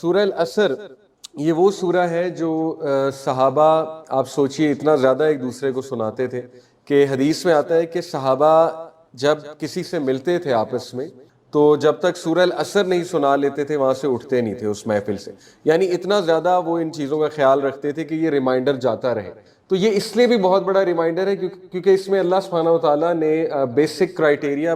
سورہ العصر یہ وہ سورہ ہے جو صحابہ، آپ سوچئے اتنا زیادہ ایک دوسرے کو سناتے تھے کہ حدیث میں آتا ہے کہ صحابہ جب کسی سے ملتے تھے آپس میں تو جب تک سورہ العصر نہیں سنا لیتے تھے وہاں سے اٹھتے نہیں تھے اس محفل سے. یعنی اتنا زیادہ وہ ان چیزوں کا خیال رکھتے تھے کہ یہ ریمائنڈر جاتا رہے. تو یہ اس لیے بھی بہت بڑا ریمائنڈر ہے کیونکہ اس میں اللہ سبحانہ و تعالیٰ نے بیسک کرائیٹیریا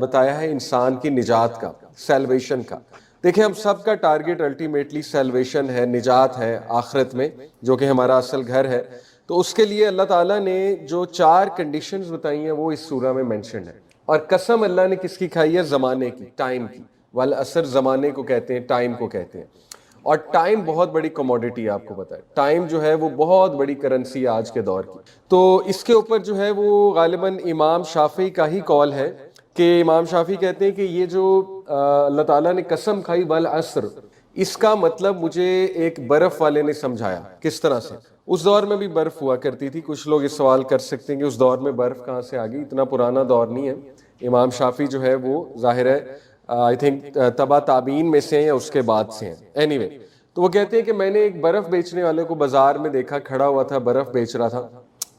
بتایا ہے انسان کی نجات کا، سیلویشن کا. دیکھیں ہم سب کا ٹارگٹ الٹیمیٹلی سیلویشن ہے، نجات ہے آخرت میں، جو کہ ہمارا اصل گھر ہے. تو اس کے لیے اللہ تعالیٰ نے جو 4 کنڈیشنز بتائی ہیں وہ اس سورہ میں مینشنڈ ہے. اور قسم اللہ نے کس کی کھائی ہے؟ زمانے کی، ٹائم کی. والعصر زمانے کو کہتے ہیں، ٹائم کو کہتے ہیں. اور ٹائم بہت بڑی کموڈیٹی ہے، آپ کو پتہ ہے ٹائم جو ہے وہ بہت بڑی کرنسی ہے آج کے دور کی. تو اس کے اوپر جو ہے وہ غالباً امام شافعی کا ہی قول ہے کہ امام شافعی کہتے ہیں کہ یہ جو اللہ تعالیٰ نے قسم کھائی والعصر، اس کا مطلب مجھے ایک برف والے نے سمجھایا. کس طرح سے؟ اس دور میں بھی برف ہوا کرتی تھی. کچھ لوگ اس سوال کر سکتے ہیں کہ اس دور میں برف کہاں سے آ گئی، اتنا پرانا دور نہیں ہے. امام شافعی جو ہے وہ ظاہر ہے آئی تھنک تبع تابعین میں سے ہیں یا اس کے بعد سے ہیں. اینی وے، تو وہ کہتے ہیں کہ میں نے ایک برف بیچنے والے کو بازار میں دیکھا، کھڑا ہوا تھا، برف بیچ رہا تھا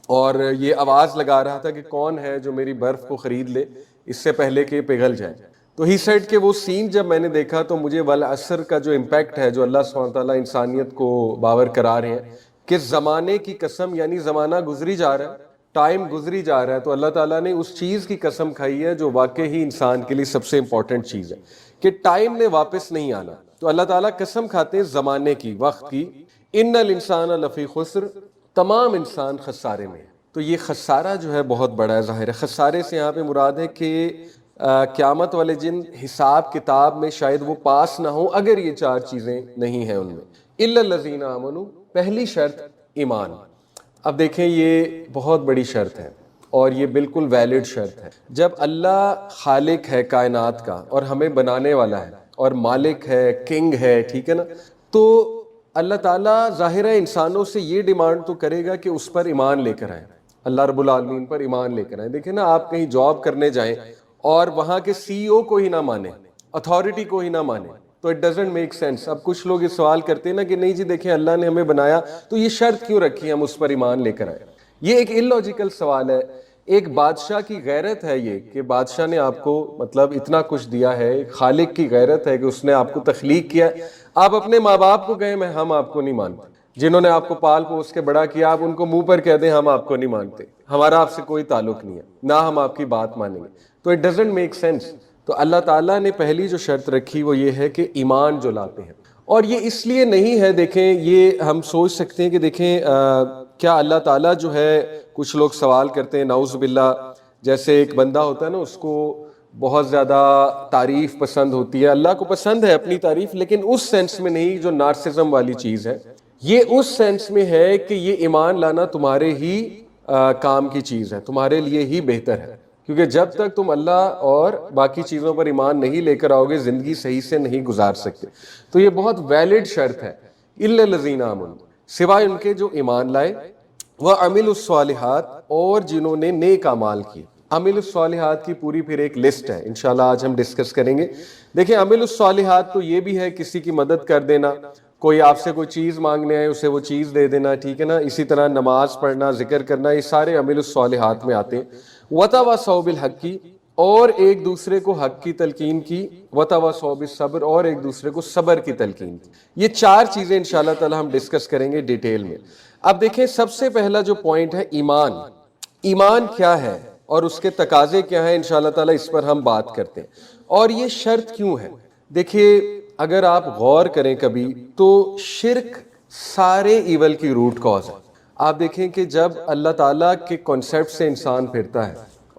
اور یہ آواز لگا رہا تھا کہ کون ہے جو میری برف کو خرید لے اس سے پہلے کہ پگھل جائے. تو ہی سیڈ کہ وہ سین جب میں نے دیکھا تو مجھے والعصر کا جو امپیکٹ ہے، جو اللہ سبحانہ تعالیٰ انسانیت کو باور کرا رہے ہیں کہ زمانے کی قسم، یعنی زمانہ گزری جا رہا ہے، ٹائم گزری جا رہا ہے. تو اللہ تعالیٰ نے اس چیز کی قسم کھائی ہے جو واقعی ہی انسان کے لیے سب سے امپورٹنٹ چیز ہے کہ ٹائم نے واپس نہیں آنا. تو اللہ تعالیٰ قسم کھاتے ہیں زمانے کی، وقت کی. ان الانسان لفی خسر، تمام انسان خسارے میں ہے. تو یہ خسارہ جو ہے بہت بڑا ہے. ظاہر ہے خسارے سے یہاں پہ مراد ہے کہ قیامت والے دن حساب کتاب میں شاید وہ پاس نہ ہوں اگر یہ 4 چیزیں نہیں ہیں ان میں. الا الذین آمنوا، پہلی شرط ایمان. اب دیکھیں یہ بہت بڑی شرط ہے اور یہ بالکل ویلڈ شرط ہے. جب اللہ خالق ہے کائنات کا اور ہمیں بنانے والا ہے اور مالک ہے، کنگ ہے، ٹھیک ہے نا، تو اللہ تعالیٰ ظاہر ہے انسانوں سے یہ ڈیمانڈ تو کرے گا کہ اس پر ایمان لے کر آئیں، اللہ رب العالمین پر ایمان لے کر آئیں. دیکھیں نا، آپ کہیں جاب کرنے جائیں اور وہاں کے سی او کو ہی نہ مانیں، اتھارٹی کو ہی نہ مانیں، تو اٹ ڈزنٹ میک سینس. اب کچھ لوگ یہ سوال کرتے ہیں نا کہ نہیں جی دیکھیں اللہ نے ہمیں بنایا تو یہ شرط کیوں رکھی ہم اس پر ایمان لے کر آئیں. یہ ایک illogical سوال ہے. ایک بادشاہ کی غیرت ہے یہ کہ بادشاہ نے آپ کو مطلب اتنا کچھ دیا ہے. ایک خالق کی غیرت ہے کہ اس نے آپ کو تخلیق کیا. آپ اپنے ماں باپ کو کہیں ہم آپ کو نہیں مانتے، جنہوں نے آپ کو پال پوس کے بڑا کیا آپ ان کو منہ پر کہہ دیں ہم آپ کو نہیں مانتے، ہمارا آپ سے کوئی تعلق نہیں ہے، نہ ہم آپ کی بات مانیں گے. تو اٹ ڈزنٹ میک سینس. تو اللہ تعالیٰ نے پہلی جو شرط رکھی وہ یہ ہے کہ ایمان جو لاتے ہیں. اور یہ اس لیے نہیں ہے، دیکھیں یہ ہم سوچ سکتے ہیں کہ دیکھیں کیا اللہ تعالیٰ جو ہے، کچھ لوگ سوال کرتے ہیں نعوذ باللہ، جیسے ایک بندہ ہوتا ہے نا اس کو بہت زیادہ تعریف پسند ہوتی ہے. اللہ کو پسند ہے اپنی تعریف، لیکن اس سینس میں نہیں جو نارسزم والی چیز ہے. یہ اس سینس میں ہے کہ یہ ایمان لانا تمہارے ہی کام کی چیز ہے، تمہارے لیے ہی بہتر ہے. کیونکہ جب تک تم اللہ اور باقی چیزوں پر ایمان نہیں لے کر آؤ گے زندگی صحیح سے نہیں گزار سکتے. تو یہ بہت ویلڈ شرط ہے. الا الذین آمنوا، سوائے ان کے جو ایمان لائے، وعملوا الصالحات، اور جنہوں نے نیک اعمال کیے. عمل الصالحات کی پوری پھر ایک لسٹ ہے، انشاءاللہ آج ہم ڈسکس کریں گے. دیکھیں عمل الصالحات تو یہ بھی ہے کسی کی مدد کر دینا، کوئی آپ سے کوئی چیز مانگنے آئے اسے وہ چیز دے دینا، ٹھیک ہے نا. اسی طرح نماز پڑھنا، ذکر کرنا، یہ سارے عمل الصالحات میں آتے ہیں. وتواصوا بالحق کی، اور ایک دوسرے کو حق کی تلقین کی. وتواصوا بالصبر، اور ایک دوسرے کو صبر کی تلقین کی. یہ 4 چیزیں انشاءاللہ تعالی ہم ڈسکس کریں گے ڈیٹیل میں. اب دیکھیں سب سے پہلا جو پوائنٹ ہے ایمان. ایمان کیا ہے اور اس کے تقاضے کیا ہیں، انشاءاللہ تعالی اس پر ہم بات کرتے ہیں. اور یہ شرط کیوں ہے؟ دیکھیے اگر آپ غور کریں کبھی تو شرک سارے ایول کی روٹ کاز ہے. آپ دیکھیں کہ جب اللہ تعالیٰ کے کانسیپٹ سے انسان پھرتا ہے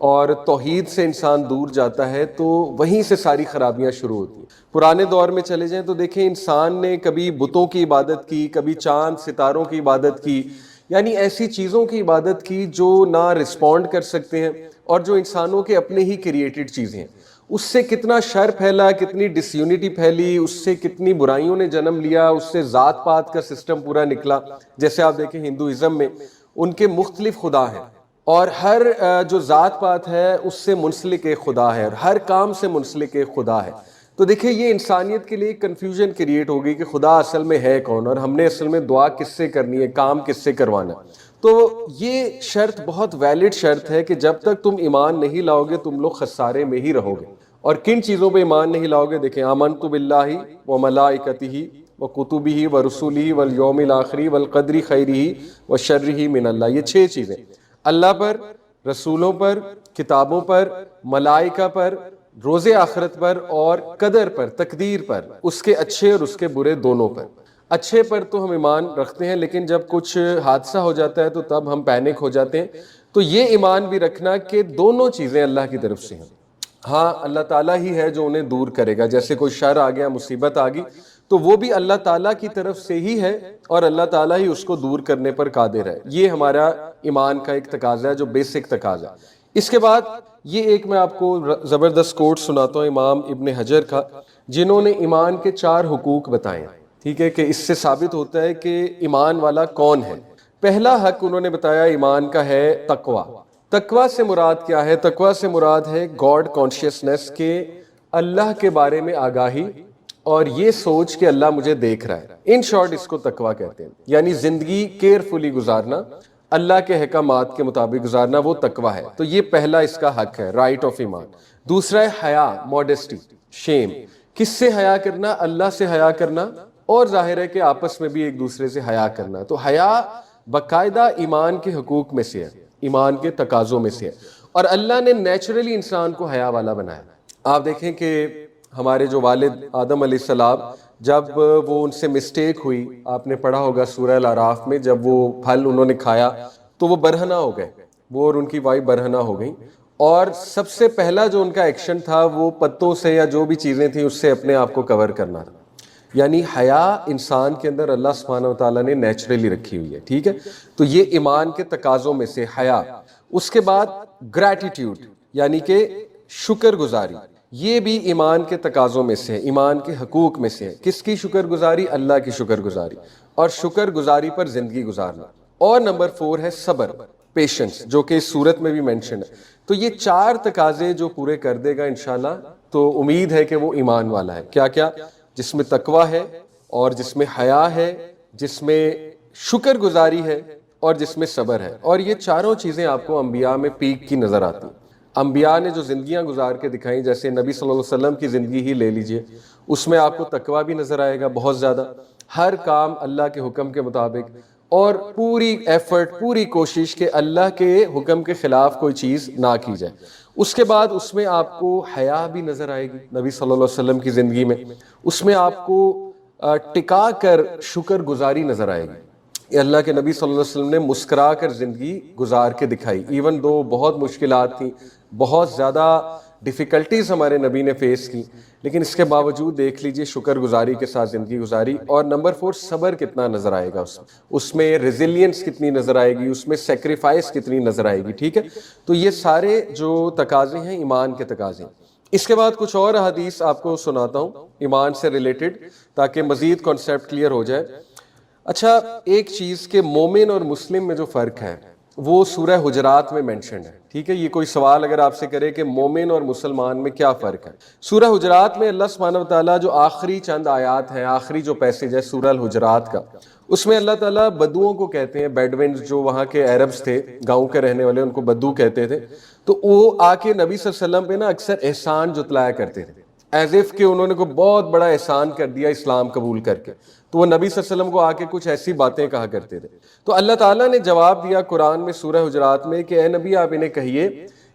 اور توحید سے انسان دور جاتا ہے تو وہیں سے ساری خرابیاں شروع ہوتی ہیں. پرانے دور میں چلے جائیں تو دیکھیں انسان نے کبھی بتوں کی عبادت کی، کبھی چاند ستاروں کی عبادت کی، یعنی ایسی چیزوں کی عبادت کی جو نہ رسپونڈ کر سکتے ہیں اور جو انسانوں کے اپنے ہی کریٹڈ چیزیں ہیں. اس سے کتنا شر پھیلا، کتنی ڈس یونٹی پھیلی، اس سے کتنی برائیوں نے جنم لیا، اس سے ذات پات کا سسٹم پورا نکلا. جیسے آپ دیکھیں ہندوازم میں ان کے مختلف خدا ہیں اور ہر جو ذات پات ہے اس سے منسلک ایک خدا ہے اور ہر کام سے منسلک ایک خدا ہے. تو دیکھیں یہ انسانیت کے لیے کنفیوژن کریٹ ہو گئی کہ خدا اصل میں ہے کون، اور ہم نے اصل میں دعا کس سے کرنی ہے، کام کس سے کروانا ہے۔ تو یہ شرط بہت ویلڈ شرط ہے کہ جب تک تم ایمان نہیں لاؤ گے تم لوگ خسارے میں ہی رہو گے۔ اور کن چیزوں پہ ایمان نہیں لاؤ گے؟ دیکھیں، آمنت باللہ وملائکتہ وکتبہ ورسلہ والیوم الآخر والقدر خیرہ وشرہ من اللہ۔ یہ 6 چیزیں، اللہ پر، رسولوں پر، کتابوں پر، ملائکہ پر، روز آخرت پر، اور قدر پر، تقدیر پر، اس کے اچھے اور اس کے برے دونوں پر۔ اچھے پر تو ہم ایمان رکھتے ہیں، لیکن جب کچھ حادثہ ہو جاتا ہے تو تب ہم پینک ہو جاتے ہیں۔ تو یہ ایمان بھی رکھنا کہ دونوں چیزیں اللہ کی طرف سے ہیں۔ ہاں اللہ تعالیٰ ہی ہے جو انہیں دور کرے گا، جیسے کوئی شر آ گیا، مصیبت آ گئی، تو وہ بھی اللہ تعالیٰ کی طرف سے ہی ہے، اور اللہ تعالیٰ ہی اس کو دور کرنے پر قادر ہے۔ یہ ہمارا ایمان کا ایک تقاضا ہے، جو بیسک تقاضا ہے۔ اس کے بعد یہ ایک میں آپ کو زبردست کوٹ سناتا ہوں امام ابن حجر کا، جنہوں نے ایمان کے 4 حقوق بتائے ہیں، ٹھیک ہے، کہ اس سے ثابت ہوتا ہے کہ ایمان والا کون ہے۔ پہلا حق انہوں نے بتایا ایمان کا ہے تقوی۔ تقوی سے مراد کیا ہے؟ تقوی سے مراد ہے گاڈ کانشیسنس، کہ اللہ کے بارے میں آگاہی اور یہ سوچ کہ اللہ مجھے دیکھ رہا ہے۔ ان شارٹ اس کو تقوی کہتے ہیں، یعنی زندگی کیئرفلی گزارنا، اللہ کے احکامات کے مطابق گزارنا، وہ تقوی ہے۔ تو یہ پہلا اس کا حق ہے، رائٹ آف ایمان۔ دوسرا ہے حیا، موڈیسٹی، شیم۔ کس سے حیا کرنا؟ اللہ سے حیا کرنا، اور ظاہر ہے کہ آپس میں بھی ایک دوسرے سے حیا کرنا۔ تو حیا باقاعدہ ایمان کے حقوق میں سے ہے، ایمان کے تقاضوں میں سے ہے، اور اللہ نے نیچرلی انسان کو حیا والا بنایا۔ آپ دیکھیں کہ ہمارے جو والد آدم علیہ السلام، جب وہ ان سے مسٹیک ہوئی، آپ نے پڑھا ہوگا سورہ الاعراف میں، جب وہ پھل انہوں نے کھایا تو وہ برہنہ ہو گئے، وہ اور ان کی وائف برہنہ ہو گئیں، اور سب سے پہلا جو ان کا ایکشن تھا وہ پتوں سے یا جو بھی چیزیں تھیں اس سے اپنے آپ کو کور کرنا تھا۔ یعنی حیا انسان کے اندر اللہ سبحانہ وتعالیٰ نے نیچرلی رکھی ہوئی ہے، ٹھیک ہے۔ تو یہ ایمان کے تقاضوں میں سے حیا۔ اس کے بعد گریٹیٹیوڈ، یعنی کہ شکر گزاری، یہ بھی ایمان کے تقاضوں میں سے ہے، ایمان کے حقوق میں سے ہے۔ کس کی شکر گزاری؟ اللہ کی شکر گزاری، اور شکر گزاری پر زندگی گزارنا۔ اور نمبر 4 ہے صبر، پیشنس، جو کہ اس صورت میں بھی مینشن ہے۔ تو یہ 4 تقاضے جو پورے کر دے گا انشاءاللہ، تو امید ہے کہ وہ ایمان والا ہے۔ کیا کیا؟ جس میں تقوی ہے، اور جس میں حیا ہے، جس میں شکر گزاری ہے، اور جس میں صبر ہے۔ اور یہ چاروں چیزیں آپ کو انبیاء میں پیک کی نظر آتی ہیں۔ انبیاء نے جو زندگیاں گزار کے دکھائیں، جیسے نبی صلی اللہ علیہ وسلم کی زندگی ہی لے لیجئے، اس میں آپ کو تقوی بھی نظر آئے گا بہت زیادہ، ہر کام اللہ کے حکم کے مطابق، اور پوری ایفرٹ، پوری کوشش کہ اللہ کے حکم کے خلاف کوئی چیز نہ کی جائے۔ اس کے بعد اس میں آپ کو حیا بھی نظر آئے گی نبی صلی اللہ علیہ وسلم کی زندگی میں، اس میں آپ کو ٹکا کر شکر گزاری نظر آئے گی۔ اللہ کے نبی صلی اللہ علیہ وسلم نے مسکرا کر زندگی گزار کے دکھائی، ایون دو بہت مشکلات تھیں، بہت زیادہ ڈیفیکلٹیز ہمارے نبی نے فیس کی، لیکن اس کے باوجود دیکھ لیجئے شکر گزاری کے ساتھ زندگی گزاری۔ اور نمبر 4 صبر کتنا نظر آئے گا اس میں ریزیلینس کتنی نظر آئے گی، اس میں سیکریفائس کتنی نظر آئے گی، ٹھیک ہے۔ تو یہ سارے جو تقاضے ہیں ایمان کے تقاضے ہیں۔ اس کے بعد کچھ اور حدیث آپ کو سناتا ہوں ایمان سے ریلیٹڈ، تاکہ مزید کانسیپٹ کلیئر ہو جائے۔ اچھا، ایک چیز کہ مومن اور مسلم میں جو فرق ہے وہ سورہ حجرات میں مینشنڈ ہے، ٹھیک ہے۔ یہ کوئی سوال اگر آپ سے کرے کہ مومن اور مسلمان میں کیا فرق ہے، سورہ حجرات میں اللہ سبحانہ وتعالیٰ جو آخری چند آیات ہیں، آخری جو پیسج ہے سورہ الحجرات کا، اس میں اللہ تعالیٰ بدوؤں کو کہتے ہیں، بیڈوینز جو وہاں کے عربز تھے، گاؤں کے رہنے والے، ان کو بدو کہتے تھے، تو وہ آ کے نبی صلی اللہ علیہ وسلم پہ نا اکثر احسان جتلایا کرتے تھے، ایز اف کہ انہوں نے کوئی بہت بڑا احسان کر دیا اسلام قبول کر کے، تو وہ نبی صلی اللہ علیہ وسلم کو آ کے کچھ ایسی باتیں کہا کرتے تھے۔ تو اللہ تعالیٰ نے جواب دیا قرآن میں سورہ حجرات میں کہ اے نبی آپ انہیں کہیے،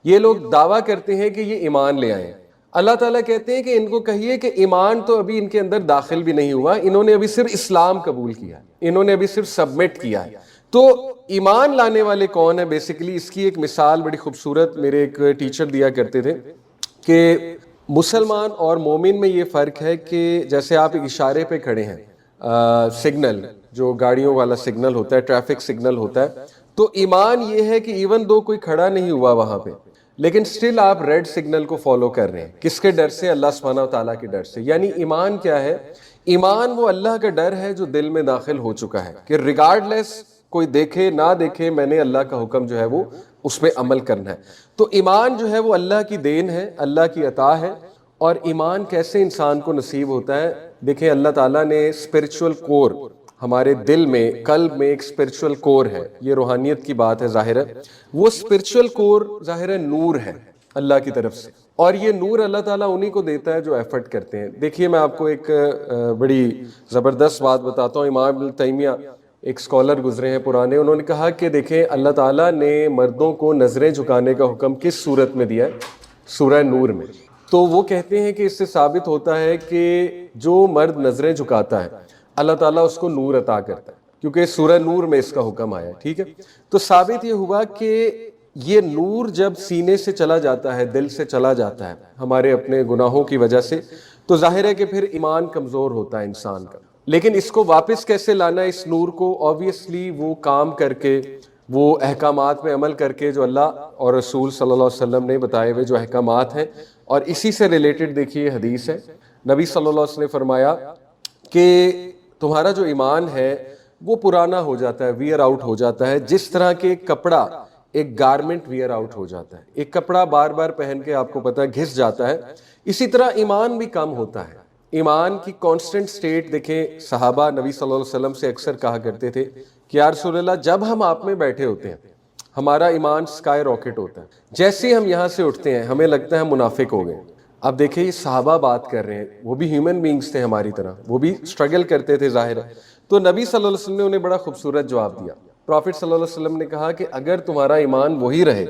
یہ لوگ دعویٰ کرتے ہیں کہ یہ ایمان لے آئے ہیں، اللہ تعالیٰ کہتے ہیں کہ ان کو کہیے کہ ایمان تو ابھی ان کے اندر داخل بھی نہیں ہوا، انہوں نے ابھی صرف اسلام قبول کیا ہے، انہوں نے ابھی صرف سبمٹ کیا ہے۔ تو ایمان لانے والے کون ہیں؟ بیسیکلی اس کی ایک مثال بڑی خوبصورت میرے ایک ٹیچر دیا کرتے تھے کہ مسلمان اور مومن میں یہ فرق ہے کہ جیسے آپ ایک اشارے پہ کھڑے ہیں، سگنل جو گاڑیوں والا سگنل ہوتا ہے، ٹریفک سگنل ہوتا ہے، تو ایمان یہ ہے کہ ایون دو کوئی کھڑا نہیں ہوا وہاں پہ، لیکن سٹل آپ ریڈ سگنل کو فالو کر رہے ہیں۔ کس کے ڈر سے؟ اللہ سبحانہ وتعالیٰ کے ڈر سے۔ یعنی ایمان کیا ہے؟ ایمان وہ اللہ کا ڈر ہے جو دل میں داخل ہو چکا ہے کہ ریگارڈ لیس کوئی دیکھے نہ دیکھے، میں نے اللہ کا حکم جو ہے وہ اس پہ عمل کرنا ہے۔ تو ایمان جو ہے وہ اللہ کی دین ہے، اللہ کی عطا ہے، اور ایمان کیسے انسان کو نصیب ہوتا ہے؟ دیکھیں اللہ تعالیٰ نے اسپرچول کور ہمارے دل میں، قلب میں ایک اسپرچول کور ہے، یہ روحانیت کی بات ہے ظاہر ہے، وہ اسپرچول کور ظاہر ہے نور ہے اللہ کی طرف سے، اور یہ نور اللہ تعالیٰ انہی کو دیتا ہے جو ایفرٹ کرتے ہیں۔ دیکھیے میں آپ کو ایک بڑی زبردست بات بتاتا ہوں۔ امام ابن تیمیہ ایک اسکالر گزرے ہیں پرانے، انہوں نے کہا کہ دیکھیں اللہ تعالیٰ نے مردوں کو نظریں جھکانے کا حکم کس صورت میں دیا ہے؟ سورہ نور میں۔ تو وہ کہتے ہیں کہ اس سے ثابت ہوتا ہے کہ جو مرد نظریں جھکاتا ہے اللہ تعالیٰ اس کو نور عطا کرتا ہے، کیونکہ سورہ نور میں اس کا حکم آیا ہے، ٹھیک ہے؟ تو ثابت یہ ہوا کہ یہ نور جب سینے سے چلا جاتا ہے، دل سے چلا جاتا ہے ہمارے اپنے گناہوں کی وجہ سے، تو ظاہر ہے کہ پھر ایمان کمزور ہوتا ہے انسان کا۔ لیکن اس کو واپس کیسے لانا ہے اس نور کو؟ آبویسلی وہ کام کر کے، وہ احکامات پہ عمل کر کے جو اللہ اور رسول صلی اللہ علیہ وسلم نے بتائے ہوئے جو احکامات ہیں، اور اسی سے ریلیٹڈ دیکھیے حدیث ہے، نبی صلی اللہ علیہ وسلم نے فرمایا کہ تمہارا جو ایمان ہے وہ پرانا ہو جاتا ہے، ویئر آؤٹ ہو جاتا ہے، جس طرح کہ ایک کپڑا، ایک گارمنٹ ویئر آؤٹ ہو جاتا ہے، ایک کپڑا بار بار پہن کے آپ کو پتہ ہے گھس جاتا ہے، اسی طرح ایمان بھی کم ہوتا ہے۔ ایمان کی کانسٹنٹ سٹیٹ دیکھیں، صحابہ نبی صلی اللہ علیہ وسلم سے اکثر کہا کرتے تھے کہ یا رسول اللہ جب ہم آپ میں بیٹھے ہوتے ہیں ہمارا ایمان سکائی راکٹ ہوتا ہے، جیسے ہم یہاں سے اٹھتے ہیں ہمیں لگتا ہے ہم منافق ہو گئے۔ اب دیکھیں یہ صحابہ بات کر رہے ہیں، وہ بھی ہیومن بینگز تھے ہماری طرح، وہ بھی سٹرگل کرتے تھے ظاہر ہے۔ تو نبی صلی اللہ علیہ وسلم نے انہیں بڑا خوبصورت جواب دیا۔ پروفٹ صلی اللہ علیہ وسلم نے کہا کہ اگر تمہارا ایمان وہی رہے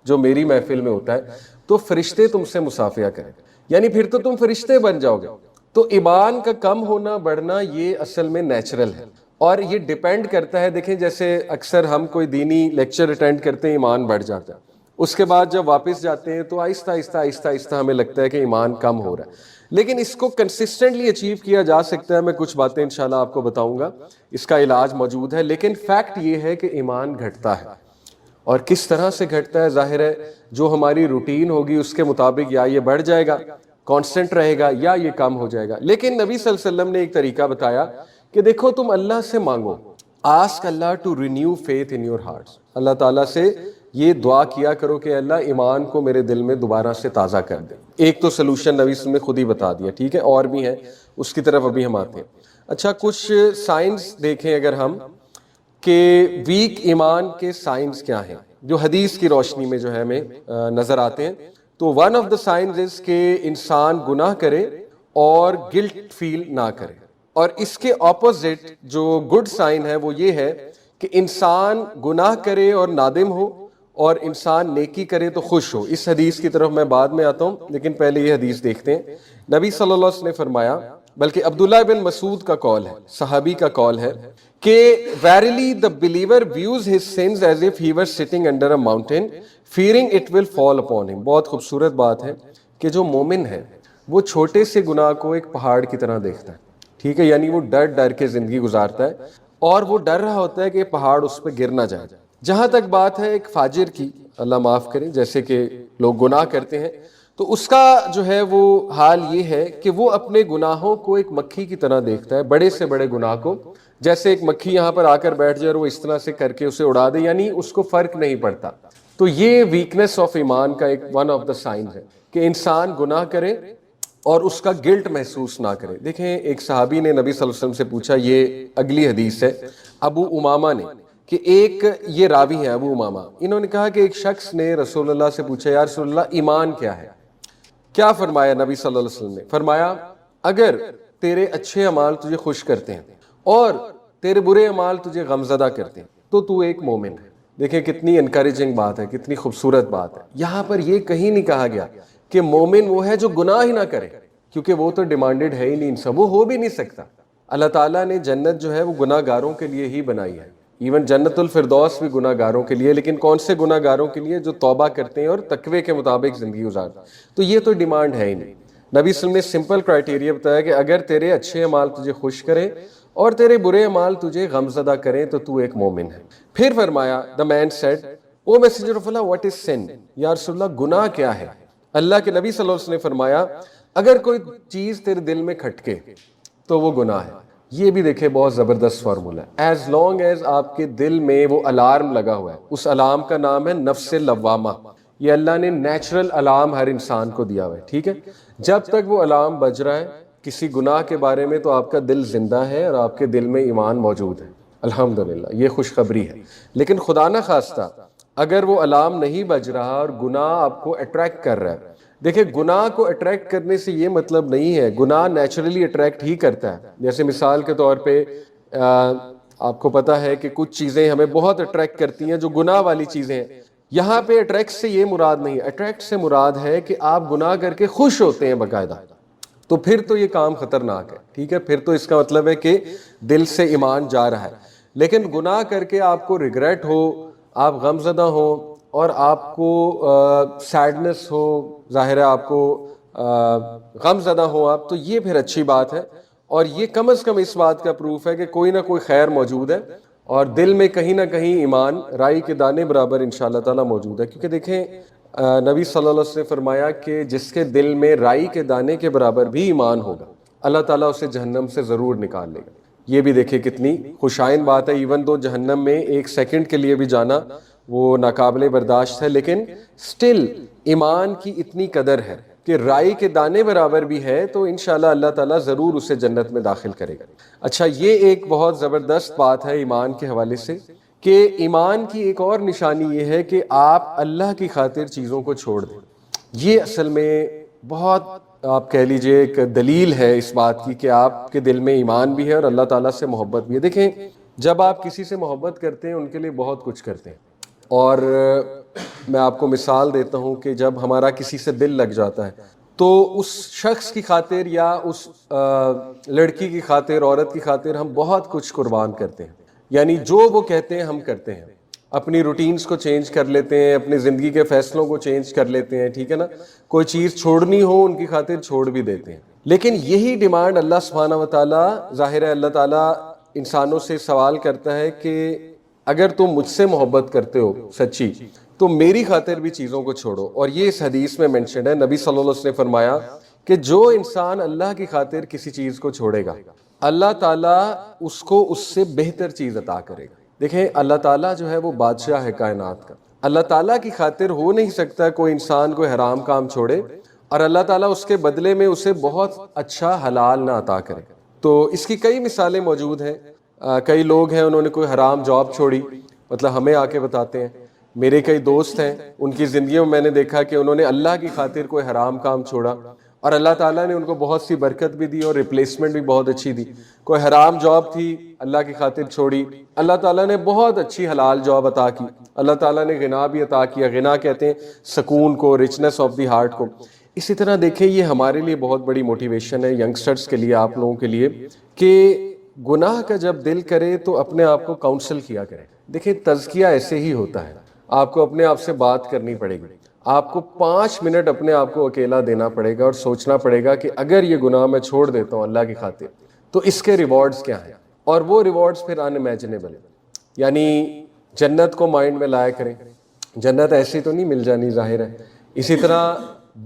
جو میری محفل میں ہوتا ہے تو فرشتے تم سے مصافحہ کریں، یعنی پھر تو تم فرشتے بن جاؤ گے۔ تو ایمان کا کم ہونا بڑھنا یہ اصل میں نیچرل ہے، اور یہ ڈیپینڈ کرتا ہے، دیکھیں جیسے اکثر ہم کوئی دینی لیکچر اٹینڈ کرتے ہیں ایمان بڑھ جاتا ہے، اس کے بعد جب واپس جاتے ہیں تو آہستہ آہستہ آہستہ آہستہ ہمیں لگتا ہے کہ ایمان کم ہو رہا ہے۔ لیکن اس کو کنسسٹنٹلی اچیو کیا جا سکتا ہے، میں کچھ باتیں انشاءاللہ آپ کو بتاؤں گا، اس کا علاج موجود ہے، لیکن فیکٹ یہ ہے کہ ایمان گھٹتا ہے، اور کس طرح سے گھٹتا ہے ظاہر ہے جو ہماری روٹین ہوگی اس کے مطابق یا یہ بڑھ جائے گا، کانسٹنٹ رہے گا، یا یہ کم ہو جائے گا۔ لیکن نبی صلی اللہ علیہ وسلم نے ایک طریقہ بتایا کہ دیکھو تم اللہ سے مانگو، ask Allah to renew faith in your hearts, اللہ تعالیٰ سے یہ دعا کیا کرو کہ اللہ ایمان کو میرے دل میں دوبارہ سے تازہ کر دے۔ ایک تو سلوشن نبی صلی اللہ علیہ وسلم نے خود ہی بتا دیا، ٹھیک ہے، اور بھی ہیں، اس کی طرف ابھی ہم آتے ہیں۔ اچھا کچھ سائنس دیکھیں اگر ہم کہ ویک ایمان کے سائنس کیا ہیں جو حدیث کی روشنی میں جو ہے ہمیں نظر آتے ہیں، تو ون آف دا سائنز از کہ انسان گناہ کرے اور گلٹ فیل نہ کرے، اور اس کے اپوزٹ جو گڈ سائن ہے وہ یہ ہے کہ انسان گناہ کرے اور نادم ہو، اور انسان نیکی کرے تو خوش ہو۔ اس حدیث کی طرف میں بعد میں آتا ہوں، لیکن پہلے یہ حدیث دیکھتے ہیں۔ نبی صلی اللہ علیہ وسلم نے فرمایا، بلکہ عبداللہ بن مسعود کا قول ہے، صحابی کا قول ہے، کہ verily the believer views his sins as if he were sitting under a mountain fearing it will fall upon him۔ بہت خوبصورت بات ہے کہ جو مومن ہے وہ چھوٹے سے گناہ کو ایک پہاڑ کی طرح دیکھتا ہے، ٹھیک ہے، یعنی وہ ڈر ڈر کے زندگی گزارتا ہے، اور وہ ڈر رہا ہوتا ہے کہ پہاڑ اس پہ گر نہ جائے۔ جہاں تک بات ہے ایک فاجر کی، اللہ معاف کرے، جیسے کہ لوگ گناہ کرتے ہیں، تو اس کا جو ہے وہ حال یہ ہے کہ وہ اپنے گناہوں کو ایک مکھی کی طرح دیکھتا ہے، بڑے سے بڑے گناہ کو، جیسے ایک مکھی یہاں پر آ کر بیٹھ جائے اور وہ اس طرح سے کر کے اسے اڑا دے، یعنی اس کو فرق نہیں پڑتا۔ تو یہ ویکنس آف ایمان کا ایک ون آف دا سائن ہے کہ انسان گناہ کرے اور اس کا گلٹ محسوس نہ کرے۔ دیکھیں ایک صحابی نے نبی صلی اللہ علیہ وسلم سے پوچھا، یہ اگلی حدیث ہے، ابو امامہ نے، کہ ایک یہ راوی ہے ابو امامہ، انہوں نے کہا کہ ایک شخص نے رسول اللہ سے پوچھا، یا رسول اللہ ایمان کیا ہے؟ کیا فرمایا نبی صلی اللہ علیہ وسلم نے؟ فرمایا اگر تیرے اچھے اعمال تجھے خوش کرتے ہیں اور تیرے برے اعمال تجھے غمزدہ کرتے ہیں تو ایک مومن ہے۔ دیکھیں کتنی انکریجنگ بات ہے، کتنی خوبصورت بات ہے۔ یہاں پر یہ کہیں نہیں کہا گیا کہ مومن وہ ہے جو گناہ ہی نہ کرے، کیونکہ وہ تو ڈیمانڈڈ ہے ہی نہیں انسان، وہ ہو بھی نہیں سکتا۔ اللہ تعالیٰ نے جنت جو ہے وہ گناہ گاروں کے لیے ہی بنائی ہے، ایون جنت الفردوس بھی گناہ گاروں کے لیے، لیکن کون سے گناہ گاروں کے لیے؟ جو توبہ کرتے ہیں اور تقوی کے مطابق زندگی گزارتے ہیں۔ تو یہ تو ڈیمانڈ ہے ہی نہیں۔ نبی صلی اللہ علیہ وسلم نے سمپل کرائٹیریا بتایا کہ اگر تیرے اچھے اعمال تجھے خوش کریں اور تیرے برے اعمال تجھے غمزدہ کریں تو ایک مومن ہے۔ پھر فرمایا the man said O messenger of Allah what is sin؟ یا رسول اللہ گناہ کیا ہے؟ اللہ کے نبی صلی اللہ علیہ وسلم نے فرمایا اگر کوئی چیز تیرے دل میں کھٹکے تو وہ گناہ ہے۔ یہ بھی دیکھیں بہت زبردست فارمولہ ہے، ایز لانگ ایز آپ کے دل میں وہ الارم لگا ہوا ہے، اس الارم کا نام ہے نفس لوامہ، یہ اللہ نے نیچرل الارم ہر انسان کو دیا ہوا ہے، ٹھیک ہے؟ جب تک وہ الارم بج رہا ہے کسی گناہ کے بارے میں تو آپ کا دل زندہ ہے اور آپ کے دل میں ایمان موجود ہے، الحمدللہ، یہ خوشخبری ہے۔ لیکن خدا نہ خواستہ اگر وہ الارم نہیں بج رہا اور گناہ آپ کو اٹریکٹ کر رہا ہے، دیکھیں گناہ کو اٹریکٹ کرنے سے یہ مطلب نہیں ہے، گناہ نیچرلی اٹریکٹ ہی کرتا ہے۔ جیسے مثال کے طور پہ آپ کو پتا ہے کہ کچھ چیزیں ہمیں بہت اٹریکٹ کرتی ہیں جو گناہ والی چیزیں ہیں، یہاں پہ اٹریکٹ سے یہ مراد نہیں، اٹریکٹ سے مراد ہے کہ آپ گناہ کر کے خوش ہوتے ہیں باقاعدہ، تو پھر تو یہ کام خطرناک ہے، ٹھیک ہے؟ پھر تو اس کا مطلب ہے کہ دل سے ایمان جا رہا ہے۔ لیکن گناہ کر کے آپ کو ریگریٹ ہو، آپ غم زدہ ہو اور آپ کو سیڈنس ہو، ظاہر ہے آپ کو غم زدہ ہو آپ، تو یہ پھر اچھی بات ہے، اور یہ کم از کم اس بات کا پروف ہے کہ کوئی نہ کوئی خیر موجود ہے اور دل میں کہیں نہ کہیں ایمان رائی کے دانے برابر انشاءاللہ تعالیٰ موجود ہے۔ کیونکہ دیکھیں نبی صلی اللہ علیہ وسلم نے فرمایا کہ جس کے دل میں رائی کے دانے کے برابر بھی ایمان ہوگا اللہ تعالیٰ اسے جہنم سے ضرور نکال لے گا۔ یہ بھی دیکھیں کتنی خوشائن بات ہے، ایون دو جہنم میں ایک سیکنڈ کے لیے بھی جانا وہ ناقابل برداشت ہے، لیکن سٹل ایمان کی اتنی قدر ہے کہ رائی کے دانے برابر بھی ہے تو انشاءاللہ اللہ تعالیٰ ضرور اسے جنت میں داخل کرے گا۔ اچھا، یہ ایک بہت زبردست بات ہے ایمان کے حوالے سے کہ ایمان کی ایک اور نشانی یہ ہے کہ آپ اللہ کی خاطر چیزوں کو چھوڑ دیں۔ یہ اصل میں بہت آپ کہہ لیجئے ایک دلیل ہے اس بات کی کہ آپ کے دل میں ایمان بھی ہے اور اللہ تعالیٰ سے محبت بھی ہے۔ دیکھیں جب آپ کسی سے محبت کرتے ہیں ان کے لیے بہت کچھ کرتے ہیں، اور میں آپ کو مثال دیتا ہوں کہ جب ہمارا کسی سے دل لگ جاتا ہے تو اس شخص کی خاطر یا اس لڑکی کی خاطر، عورت کی خاطر ہم بہت کچھ قربان کرتے ہیں، یعنی جو وہ کہتے ہیں ہم کرتے ہیں، اپنی روٹینز کو چینج کر لیتے ہیں، اپنی زندگی کے فیصلوں کو چینج کر لیتے ہیں، ٹھیک ہے نا؟ کوئی چیز چھوڑنی ہو ان کی خاطر چھوڑ بھی دیتے ہیں۔ لیکن یہی ڈیمانڈ اللہ سبحانہ و تعالیٰ، ظاہر ہے اللہ تعالیٰ انسانوں سے سوال کرتا ہے کہ اگر تم مجھ سے محبت کرتے ہو سچی تو میری خاطر بھی چیزوں کو چھوڑو، اور یہ اس حدیث میں منشنڈ ہے۔ نبی صلی اللہ علیہ وسلم نے فرمایا کہ جو انسان اللہ کی خاطر کسی چیز کو چھوڑے گا اللہ تعالیٰ اس کو اس سے بہتر چیز عطا کرے گا۔ دیکھیں اللہ تعالیٰ جو ہے وہ بادشاہ ہے کائنات کا، اللہ تعالیٰ کی خاطر ہو نہیں سکتا کوئی انسان کوئی حرام کام چھوڑے اور اللہ تعالیٰ اس کے بدلے میں اسے بہت اچھا حلال نہ عطا کرے۔ تو اس کی کئی مثالیں موجود ہیں۔ کئی لوگ ہیں انہوں نے کوئی حرام جاب چھوڑی، مطلب ہمیں آ کے بتاتے ہیں، میرے کئی دوست ہیں ان کی زندگیوں میں میں نے دیکھا کہ انہوں نے اللہ کی خاطر کوئی حرام کام چھوڑا اور اللہ تعالیٰ نے ان کو بہت سی برکت بھی دی اور ریپلیسمنٹ بھی بہت اچھی دی۔ کوئی حرام جاب تھی اللہ کی خاطر چھوڑی، اللہ تعالیٰ نے بہت اچھی حلال جاب عطا کی، اللہ تعالیٰ نے غنا بھی عطا کیا۔ غنا کہتے ہیں سکون کو، ریچنس آف دی ہارٹ کو۔ اسی طرح دیکھیں یہ ہمارے لیے بہت بڑی موٹیویشن ہے ینگسٹرز کے لیے، آپ لوگوں کے لیے، کہ گناہ کا جب دل کرے تو اپنے آپ کو کاؤنسل کیا کرے۔ دیکھیں تزکیہ ایسے ہی ہوتا ہے، آپ کو اپنے آپ سے بات کرنی پڑے گی، آپ کو 5 منٹ اپنے آپ کو اکیلا دینا پڑے گا اور سوچنا پڑے گا کہ اگر یہ گناہ میں چھوڑ دیتا ہوں اللہ کی خاطر تو اس کے ریوارڈز کیا ہیں، اور وہ ریوارڈز پھر ان امیجنیبل ہیں۔ یعنی جنت کو مائنڈ میں لایا کریں، جنت ایسی تو نہیں مل جانی ظاہر ہے، اسی طرح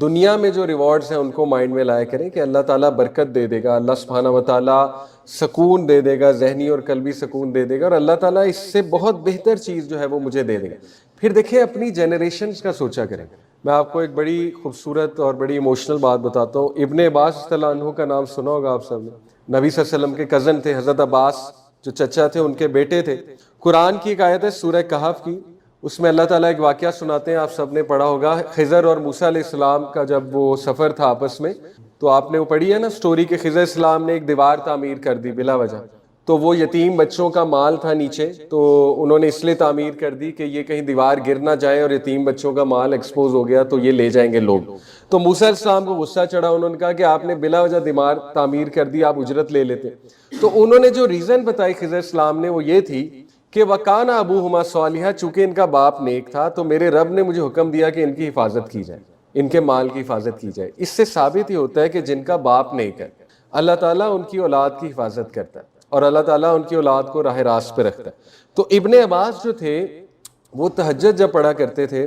دنیا میں جو ریوارڈز ہیں ان کو مائنڈ میں لایا کریں کہ اللہ تعالیٰ برکت دے دے گا، اللہ سبحانہ و تعالیٰ سکون دے دے گا، ذہنی اور قلبی سکون دے دے گا، اور اللہ تعالیٰ اس سے بہت بہتر چیز جو ہے وہ مجھے دے دے گا۔ پھر دیکھیں اپنی جنریشنز کا سوچا کریں۔ میں آپ کو ایک بڑی خوبصورت اور بڑی ایموشنل بات بتاتا ہوں۔ ابن عباس رضی اللہ عنہ کا نام سنا ہوگا آپ سب نے، نبی صلی اللہ علیہ وسلم کے کزن تھے، حضرت عباس جو چچا تھے ان کے بیٹے تھے۔ قرآن کی ایک آیت ہے سورہ کہف کی، اس میں اللہ تعالیٰ ایک واقعہ سناتے ہیں، آپ سب نے پڑھا ہوگا، خضر اور موسیٰ علیہ السلام کا جب وہ سفر تھا آپس میں، تو آپ نے وہ پڑھی ہے نا سٹوری کہ خضر السلام نے ایک دیوار تعمیر کر دی بلا وجہ، تو وہ یتیم بچوں کا مال تھا نیچے، تو انہوں نے اس لیے تعمیر کر دی کہ یہ کہیں دیوار گر نہ جائے اور یتیم بچوں کا مال ایکسپوز ہو گیا تو یہ لے جائیں گے لوگ۔ تو موسیٰ علیہ السلام کو غصہ چڑھا، انہوں نے کہا کہ آپ نے بلا وجہ دیوار تعمیر کر دی، آپ اجرت لے لیتے۔ تو انہوں نے جو ریزن بتائی خضر السلام نے وہ یہ تھی کہ وَقَانَ أَبُوهُمَا صَالِحًا، چونکہ ان کا باپ نیک تھا تو میرے رب نے مجھے حکم دیا کہ ان کی حفاظت کی جائے، ان کے مال کی حفاظت کی جائے۔ اس سے ثابت ہی ہوتا ہے کہ جن کا باپ نیک ہے اللہ تعالیٰ ان کی اولاد کی حفاظت کرتا ہے اور اللہ تعالیٰ ان کی اولاد کو راہ راست پہ رکھتا ہے۔ تو ابن عباس جو تھے وہ تہجد جب پڑھا کرتے تھے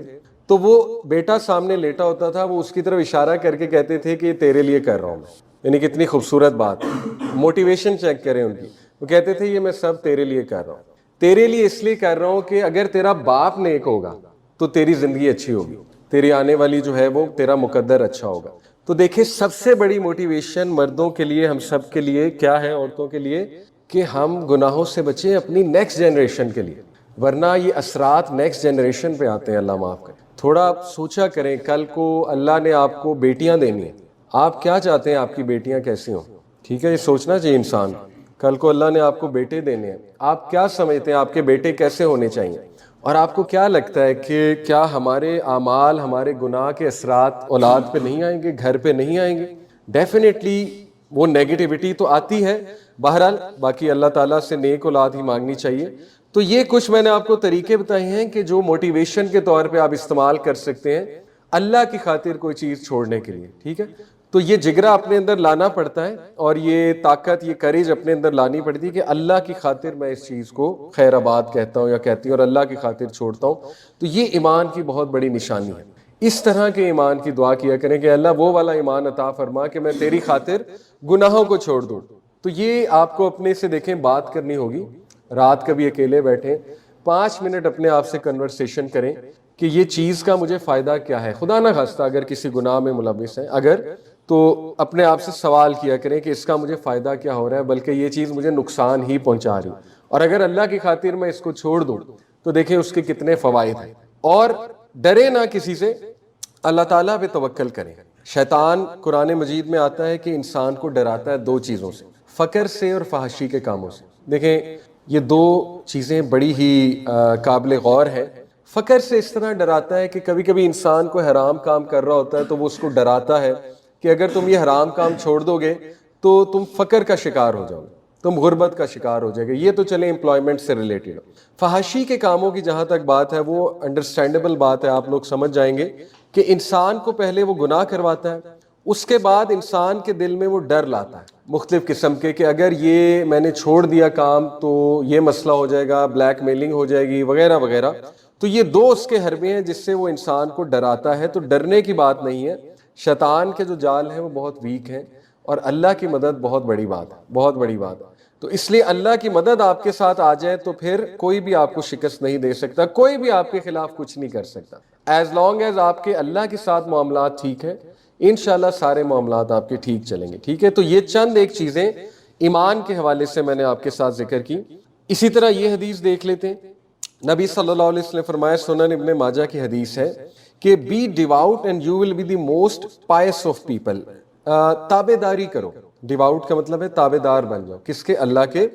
تو وہ بیٹا سامنے لیٹا ہوتا تھا، وہ اس کی طرف اشارہ کر کے کہتے تھے کہ یہ تیرے لیے کر رہا ہوں میں، یعنی کتنی خوبصورت بات ہے، موٹیویشن چیک کریں ان کی۔ وہ کہتے تھے یہ میں سب تیرے لیے کر رہا ہوں، تیرے لیے اس لیے کر رہا ہوں کہ اگر تیرا باپ نیک ہوگا تو تیری زندگی اچھی ہوگی، تیری آنے والی جو ہے وہ تیرا مقدر اچھا ہوگا. تو دیکھیں سب سے بڑی موٹیویشن مردوں کے لیے، ہم سب کے لیے کیا ہے، عورتوں کے لیے، کہ ہم گناہوں سے بچیں اپنی نیکسٹ جنریشن کے لیے، ورنہ یہ اثرات نیکسٹ جنریشن پہ آتے ہیں. اللہ معاف کرے. تھوڑا آپ سوچا کریں، کل کو اللہ نے آپ کو بیٹیاں دینی ہیں، آپ کیا چاہتے ہیں آپ کی بیٹیاں کیسی ہوں؟ ٹھیک ہے، یہ سوچنا چاہیے انسان. کل کو اللہ نے آپ کو بیٹے دینے ہیں، آپ کیا سمجھتے ہیں آپ کے بیٹے کیسے ہونے چاہیے؟ اور آپ کو کیا لگتا ہے کہ کیا ہمارے اعمال، ہمارے گناہ کے اثرات اولاد پہ نہیں آئیں گے، گھر پہ نہیں آئیں گے؟ ڈیفینیٹلی وہ نیگیٹیوٹی تو آتی ہے. بہرحال باقی اللہ تعالیٰ سے نیک اولاد ہی مانگنی چاہیے. تو یہ کچھ میں نے آپ کو طریقے بتائے ہیں کہ جو موٹیویشن کے طور پہ آپ استعمال کر سکتے ہیں اللہ کی خاطر کوئی چیز چھوڑنے کے لیے. ٹھیک ہے، تو یہ جگرا اپنے اندر لانا پڑتا ہے، اور یہ طاقت، یہ کریج اپنے اندر لانی پڑتی ہے کہ اللہ کی خاطر میں اس چیز کو خیر آباد کہتا ہوں یا کہتی ہوں، اور اللہ کی خاطر چھوڑتا ہوں. تو یہ ایمان کی بہت بڑی نشانی ہے. اس طرح کے ایمان کی دعا کیا کریں کہ اللہ وہ والا ایمان عطا فرما کہ میں تیری خاطر گناہوں کو چھوڑ دوں. تو یہ آپ کو اپنے سے دیکھیں بات کرنی ہوگی. رات کبھی اکیلے بیٹھیں، 5 منٹ اپنے آپ سے کنورسیشن کریں کہ یہ چیز کا مجھے فائدہ کیا ہے. خدا نہ خواستہ اگر کسی گناہ میں ملوث ہیں، اگر تو اپنے آپ سے سوال کیا کریں کہ اس کا مجھے فائدہ کیا ہو رہا ہے، بلکہ یہ چیز مجھے نقصان ہی پہنچا رہی. اور اگر اللہ کی خاطر میں اس کو چھوڑ دوں تو دیکھیں اس کے کتنے فوائد ہیں. اور ڈرے نہ کسی سے، اللہ تعالیٰ پہ توکل کریں. شیطان قرآن مجید میں آتا ہے کہ انسان کو ڈراتا ہے 2 چیزوں سے، فقر سے اور فحاشی کے کاموں سے. دیکھیں یہ 2 چیزیں بڑی ہی قابل غور ہیں. فقر سے اس طرح ڈراتا ہے کہ کبھی کبھی انسان کو حرام کام کر رہا ہوتا ہے تو وہ اس کو ڈراتا ہے کہ اگر تم یہ حرام کام چھوڑ دو گے تو تم فقر کا شکار ہو جاؤ گے، تم غربت کا شکار ہو جائے گا. یہ تو چلے امپلائمنٹ سے ریلیٹڈ. فحاشی کے کاموں کی جہاں تک بات ہے وہ انڈرسٹینڈیبل بات ہے، آپ لوگ سمجھ جائیں گے کہ انسان کو پہلے وہ گناہ کرواتا ہے، اس کے بعد انسان کے دل میں وہ ڈر لاتا ہے مختلف قسم کے کہ اگر یہ میں نے چھوڑ دیا کام تو یہ مسئلہ ہو جائے گا، بلیک میلنگ ہو جائے گی وغیرہ وغیرہ. تو یہ 2 اس کے حربے ہیں جس سے وہ انسان کو ڈراتا ہے. تو ڈرنے کی بات نہیں ہے، شیطان کے جو جال ہیں وہ بہت ویک ہیں، اور اللہ کی مدد بہت بڑی بات ہے، بہت بڑی بات ہے. تو اس لیے اللہ کی مدد آپ کے ساتھ آ جائے تو پھر کوئی بھی آپ کو شکست نہیں دے سکتا، کوئی بھی آپ کے خلاف کچھ نہیں کر سکتا. ایز لانگ ایز آپ کے اللہ کے ساتھ معاملات ٹھیک ہیں، انشاءاللہ سارے معاملات آپ کے ٹھیک چلیں گے. ٹھیک ہے، تو یہ چند ایک چیزیں ایمان کے حوالے سے میں نے آپ کے ساتھ ذکر کی. اسی طرح یہ حدیث دیکھ لیتے ہیں. نبی صلی اللہ علیہ وسلم نے فرمایا، سنن ابن ماجہ کی حدیث ہے کہ be devout and you will be the most pious of people. تابع داری کرو. ڈیواؤٹ کا مطلب ہے تابع دار بن جاؤ، کس کے؟ اللہ کے،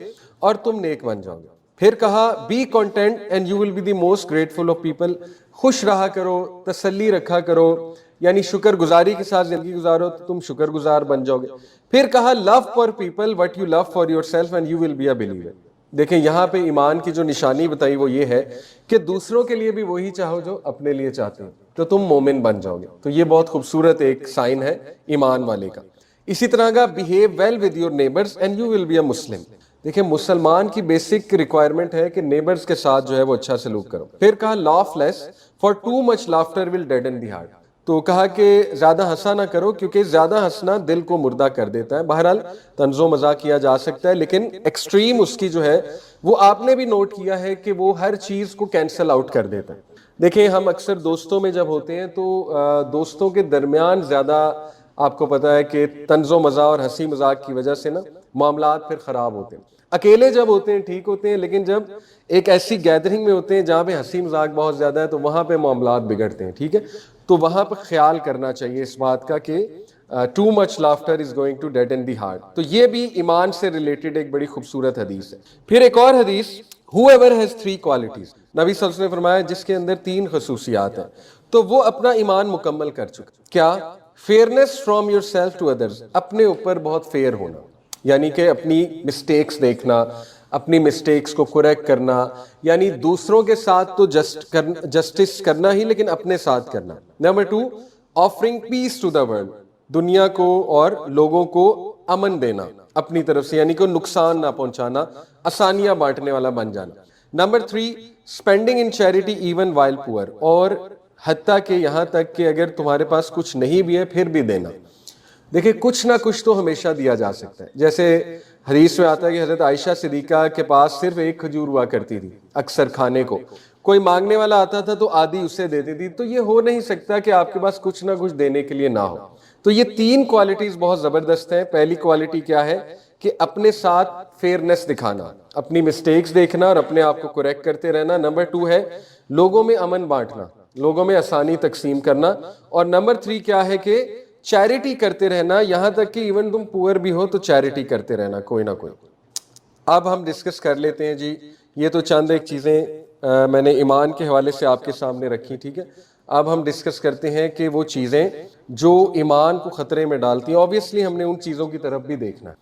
اور تم نیک بن جاؤ گے. پھر کہا be content and you will be the most grateful of people. خوش رہا کرو، تسلی رکھا کرو، یعنی شکر گزاری کے ساتھ زندگی گزارو تو تم شکر گزار بن جاؤ گے. پھر کہا love for people what you love for yourself and you will be a believer. دیکھیں یہاں پہ ایمان کی جو نشانی بتائی وہ یہ ہے کہ دوسروں کے لیے بھی وہی چاہو جو اپنے لیے چاہتے ہو تو تم مومن بن جاؤ گے. تو یہ بہت خوبصورت ایک سائن ہے ایمان والے کا. اسی طرح کا behave well with your neighbours and you will be a Muslim. دیکھیں مسلمان کی بیسک ریکوائرمنٹ ہے کہ نیبرز کے ساتھ جو ہے وہ اچھا سلوک کرو. پھر کہا laugh less for too much laughter will deaden the heart. تو کہا کہ زیادہ ہنسا نہ کرو کیونکہ زیادہ ہنسنا دل کو مردہ کر دیتا ہے. بہرحال طنز و مزاح کیا جا سکتا ہے لیکن ایکسٹریم اس کی جو ہے وہ آپ نے بھی نوٹ کیا ہے کہ وہ ہر چیز کو کینسل آؤٹ کر دیتا ہے. دیکھیں ہم اکثر دوستوں میں جب ہوتے ہیں تو دوستوں کے درمیان زیادہ آپ کو پتا ہے کہ طنز و مزاح اور ہنسی مذاق کی وجہ سے نا معاملات پھر خراب ہوتے ہیں. اکیلے جب ہوتے ہیں ٹھیک ہوتے ہیں، لیکن جب ایک ایسی گیدرنگ میں ہوتے ہیں جہاں پہ ہنسی مذاق بہت زیادہ ہے تو وہاں پہ معاملات بگڑتے ہیں. ٹھیک ہے، تو وہاں پہ خیال کرنا چاہیے اس بات کا کہ too much laughter is going to deaden the heart. تو یہ بھی ایمان سے ریلیٹڈ ایک بڑی خوبصورت حدیث ہے. پھر ایک اور حدیث whoever has 3 qualities. نبی صلی اللہ علیہ وسلم نے فرمایا جس کے اندر 3 خصوصیات ہیں تو وہ اپنا ایمان مکمل کر چکا. کیا؟ Fairness from yourself to others. اپنے اوپر بہت فیئر ہونا، یعنی کہ اپنی مسٹیکس دیکھنا، اپنی مسٹیکس کو کریکٹ کرنا، یعنی دوسروں کے ساتھ تو جسٹس کرنا ہی لیکن اپنے ساتھ کرنا. Number 2 offering peace to the world. دنیا کو اور لوگوں کو امن دینا اپنی طرف سے، یعنی کہ نقصان نہ پہنچانا، آسانیاں بانٹنے والا بن جانا. نمبر 3 اسپینڈنگ ان چیریٹی ایون وائل پور. اور حتیٰ کہ یہاں تک کہ اگر تمہارے پاس کچھ نہیں بھی ہے پھر بھی دینا. دیکھیں کچھ نہ کچھ تو ہمیشہ دیا جا سکتا ہے. جیسے حدیث میں آتا ہے کہ حضرت عائشہ صدیقہ کے پاس صرف ایک کھجور ہوا کرتی تھی اکثر کھانے کو, کوئی مانگنے والا آتا تھا تو آدھی اسے دیتی تھی. تو یہ ہو نہیں سکتا کہ آپ کے پاس کچھ نہ کچھ دینے کے لیے نہ ہو. تو یہ 3 کوالٹیز بہت زبردست ہیں. پہلی کوالٹی کیا ہے کہ اپنے ساتھ فیئرنس دکھانا, اپنی مسٹیکس دیکھنا اور اپنے آپ کو کریکٹ کرتے رہنا. نمبر 2 ہے لوگوں میں امن بانٹنا, لوگوں میں آسانی تقسیم کرنا. اور نمبر 3 کیا ہے کہ چیریٹی کرتے رہنا, یہاں تک کہ ایون تم پور بھی ہو تو چیریٹی کرتے رہنا کوئی نہ کوئی. اب ہم ڈسکس کر لیتے ہیں جی, یہ تو چند ایک چیزیں میں نے ایمان کے حوالے سے آپ کے سامنے رکھی, ٹھیک ہے. اب ہم ڈسکس کرتے ہیں کہ وہ چیزیں جو ایمان کو خطرے میں ڈالتی ہیں. اوبیسلی ہم نے ان چیزوں کی طرف بھی دیکھنا ہے.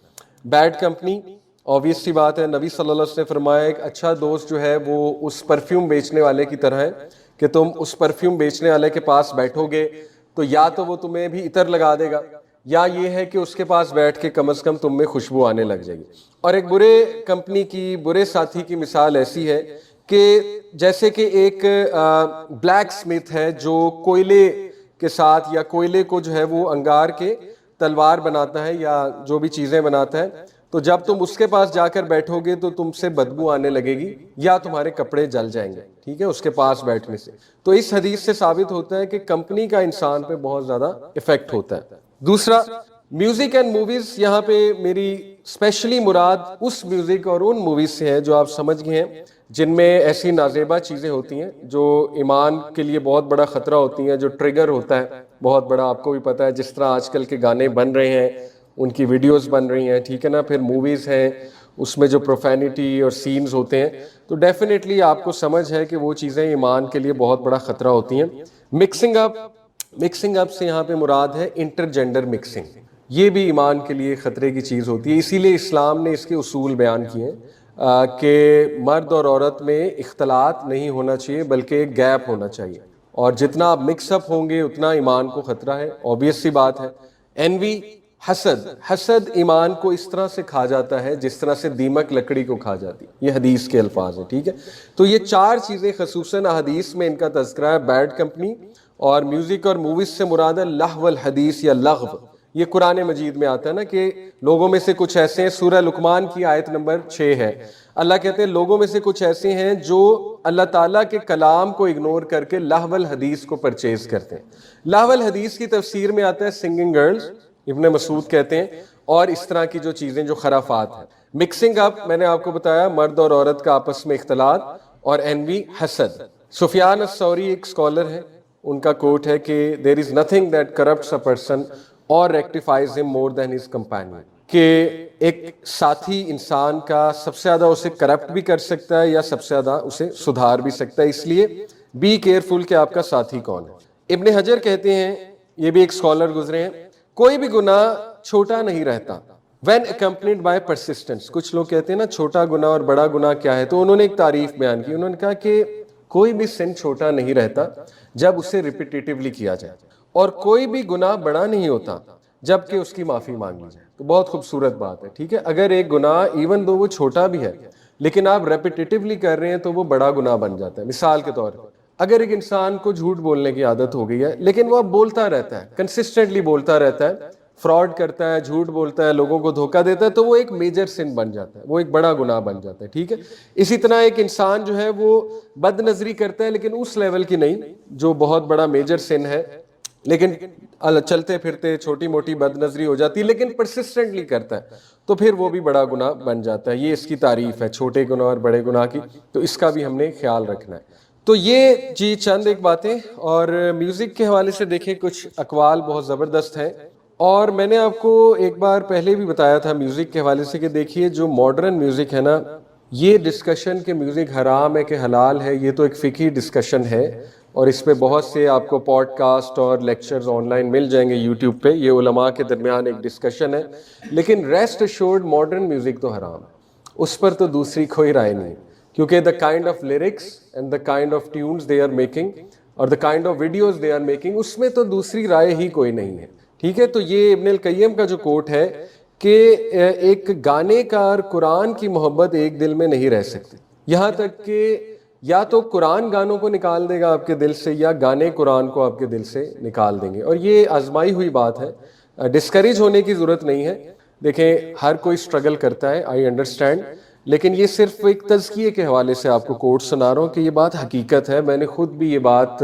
بیڈ کمپنی, obvious سی بات ہے, نبی صلی اللہ علیہ وسلم نے فرمایا ایک اچھا دوست جو ہے وہ اس پرفیوم بیچنے والے کی طرح ہے کہ تم اس پرفیوم بیچنے والے کے پاس بیٹھو گے تو یا تو وہ تمہیں بھی عطر لگا دے گا, یا یہ ہے کہ اس کے پاس بیٹھ کے کم از کم تم میں خوشبو آنے لگ جائے گی. اور ایک برے کمپنی کی, برے ساتھی کی مثال ایسی ہے کہ جیسے کہ ایک بلیک سمتھ ہے جو کوئلے کے ساتھ یا کوئلے کو جو ہے وہ انگار کے تلوار بناتا ہے یا جو بھی چیزیں بناتا ہے, تو جب تم اس کے پاس جا کر بیٹھو گے تو تم سے بدبو آنے لگے گی یا تمہارے کپڑے جل جائیں گے, ٹھیک ہے, اس کے پاس بیٹھنے سے. تو اس حدیث سے ثابت ہوتا ہے کہ کمپنی کا انسان پہ بہت زیادہ افیکٹ ہوتا ہے. دوسرا میوزک اینڈ موویز, یہاں پہ میری اسپیشلی مراد اس میوزک اور ان موویز سے ہے جو آپ سمجھ گئے ہیں جن میں ایسی نازیبا چیزیں ہوتی ہیں جو ایمان کے لیے بہت بڑا خطرہ ہوتی ہیں, جو ٹریگر ہوتا ہے بہت بڑا. آپ کو بھی پتا ہے جس طرح آج کل کے گانے بن رہے ہیں, ان کی ویڈیوز بن رہی ہیں, ٹھیک ہے نا, پھر موویز ہیں اس میں جو پروفینٹی اور سینز ہوتے ہیں, تو ڈیفینیٹلی آپ کو سمجھ ہے کہ وہ چیزیں ایمان کے لیے بہت بڑا خطرہ ہوتی ہیں. مکسنگ اپ سے یہاں پہ مراد ہے انٹر جینڈر مکسنگ, یہ بھی ایمان کے لیے خطرے کی چیز ہوتی ہے. اسی لیے اسلام نے اس کے اصول بیان کیے ہیں کہ مرد اور عورت میں اختلاط نہیں ہونا چاہیے بلکہ ایک گیپ ہونا چاہیے, اور جتنا آپ مکس اپ ہوں گے اتنا ایمان کو خطرہ ہے. obvious سی بات ہے. انوی, حسد ایمان کو اس طرح سے کھا جاتا ہے جس طرح سے دیمک لکڑی کو کھا جاتی, یہ حدیث کے الفاظ ہیں, ٹھیک ہے. تو یہ 4 چیزیں خصوصاً حدیث میں ان کا تذکرہ ہے. بیڈ کمپنی اور میوزک اور موویز سے مراد ہے لہو الحدیث یا لغو. یہ قرآن مجید میں آتا ہے نا کہ لوگوں میں سے کچھ ایسے ہیں, سورہ لقمان کی آیت نمبر 6 ہے, اللہ کہتے ہیں لوگوں میں سے کچھ ایسے ہیں جو اللہ تعالیٰ کے کلام کو اگنور کر کے لہو الحدیث کو پرچیز کرتے ہیں. لہو الحدیث کی تفسیر میں آتا ہے سنگنگ گرلز, ابن مسعود کہتے ہیں, اور اس طرح کی جو چیزیں جو خرافات ہیں. مکسنگ اپ میں نے آپ کو بتایا مرد اور عورت کا آپس میں اختلاط, اور انوی حسد. سفیان الثوری ایک اسکالر ہے, ان کا کوٹ ہے کہ there is nothing that corrupts a person or rectifies him more than his companion, کہ ایک ساتھی انسان کا سب سے زیادہ اسے کرپٹ بھی کر سکتا ہے یا سب سے زیادہ اسے سدھار بھی سکتا ہے. اس لیے بی کیئرفل کہ آپ کا ساتھی کون ہے. ابن حجر کہتے ہیں, یہ بھی ایک اسکالر گزرے ہیں, کوئی بھی گناہ چھوٹا نہیں رہتا when accompanied by persistence. کچھ لوگ کہتے ہیں نا چھوٹا گناہ اور بڑا گناہ کیا ہے, تو انہوں نے ایک تعریف بیان کی. انہوں نے کہا کہ کوئی بھی سن چھوٹا نہیں رہتا جب اسے ریپیٹیٹیولی کیا جائے, اور کوئی بھی گناہ بڑا نہیں ہوتا جب کہ اس کی معافی مانگ لی جائے. تو بہت خوبصورت بات ہے, ٹھیک ہے. اگر ایک گناہ ایون دو وہ چھوٹا بھی ہے لیکن آپ ریپیٹیٹیولی کر رہے ہیں تو وہ بڑا گناہ بن جاتا ہے. مثال کے طور پر اگر ایک انسان کو جھوٹ بولنے کی عادت ہو گئی ہے لیکن وہ اب بولتا رہتا ہے, کنسسٹنٹلی بولتا رہتا ہے, فراڈ کرتا ہے, جھوٹ بولتا ہے, لوگوں کو دھوکہ دیتا ہے, تو وہ ایک میجر سن بن جاتا ہے, وہ ایک بڑا گناہ بن جاتا ہے, ٹھیک ہے. اسی طرح ایک انسان جو ہے وہ بد نظری کرتا ہے لیکن اس لیول کی نہیں جو بہت بڑا میجر سن ہے, لیکن چلتے پھرتے چھوٹی موٹی بد نظری ہو جاتی ہے لیکن پرسسٹنٹلی کرتا ہے, تو پھر وہ بھی بڑا گناہ بن جاتا ہے. یہ اس کی تعریف ہے چھوٹے گناہ اور بڑے گناہ کی, تو اس کا بھی ہم نے خیال رکھنا ہے. تو یہ جی چند ایک باتیں. اور میوزک کے حوالے سے دیکھیں کچھ اقوال بہت زبردست ہیں, اور میں نے آپ کو ایک بار پہلے بھی بتایا تھا میوزک کے حوالے سے کہ دیکھیے جو ماڈرن میوزک ہے نا, یہ ڈسکشن کہ میوزک حرام ہے کہ حلال ہے, یہ تو ایک فقہی ڈسکشن ہے, اور اس پہ بہت سے آپ کو پوڈ کاسٹ اور لیکچرز آن لائن مل جائیں گے یوٹیوب پہ. یہ علماء کے درمیان ایک ڈسکشن ہے, لیکن ریسٹ ایشورڈ ماڈرن میوزک تو حرام ہے, اس پر تو دوسری کوئی رائے نہیں, کیونکہ the kind of lyrics and the kind of tunes they are making اور the kind of videos they are making, اس میں تو دوسری رائے ہی کوئی نہیں ہے, ٹھیک ہے. تو یہ ابن القیم کا جو کوٹ ہے کہ ایک گانے کا اور قرآن کی محبت ایک دل میں نہیں رہ سکتی, یہاں تک کہ یا تو قرآن گانوں کو نکال دے گا آپ کے دل سے یا گانے قرآن کو آپ کے دل سے نکال دیں گے. اور یہ آزمائی ہوئی بات ہے, ڈسکریج ہونے کی ضرورت نہیں ہے. دیکھیں ہر کوئی اسٹرگل کرتا ہے, آئی انڈرسٹینڈ, لیکن یہ صرف ایک تزکیے کے حوالے سے آپ کو کوٹ سنا رہا ہوں کہ یہ بات حقیقت ہے. میں نے خود بھی یہ بات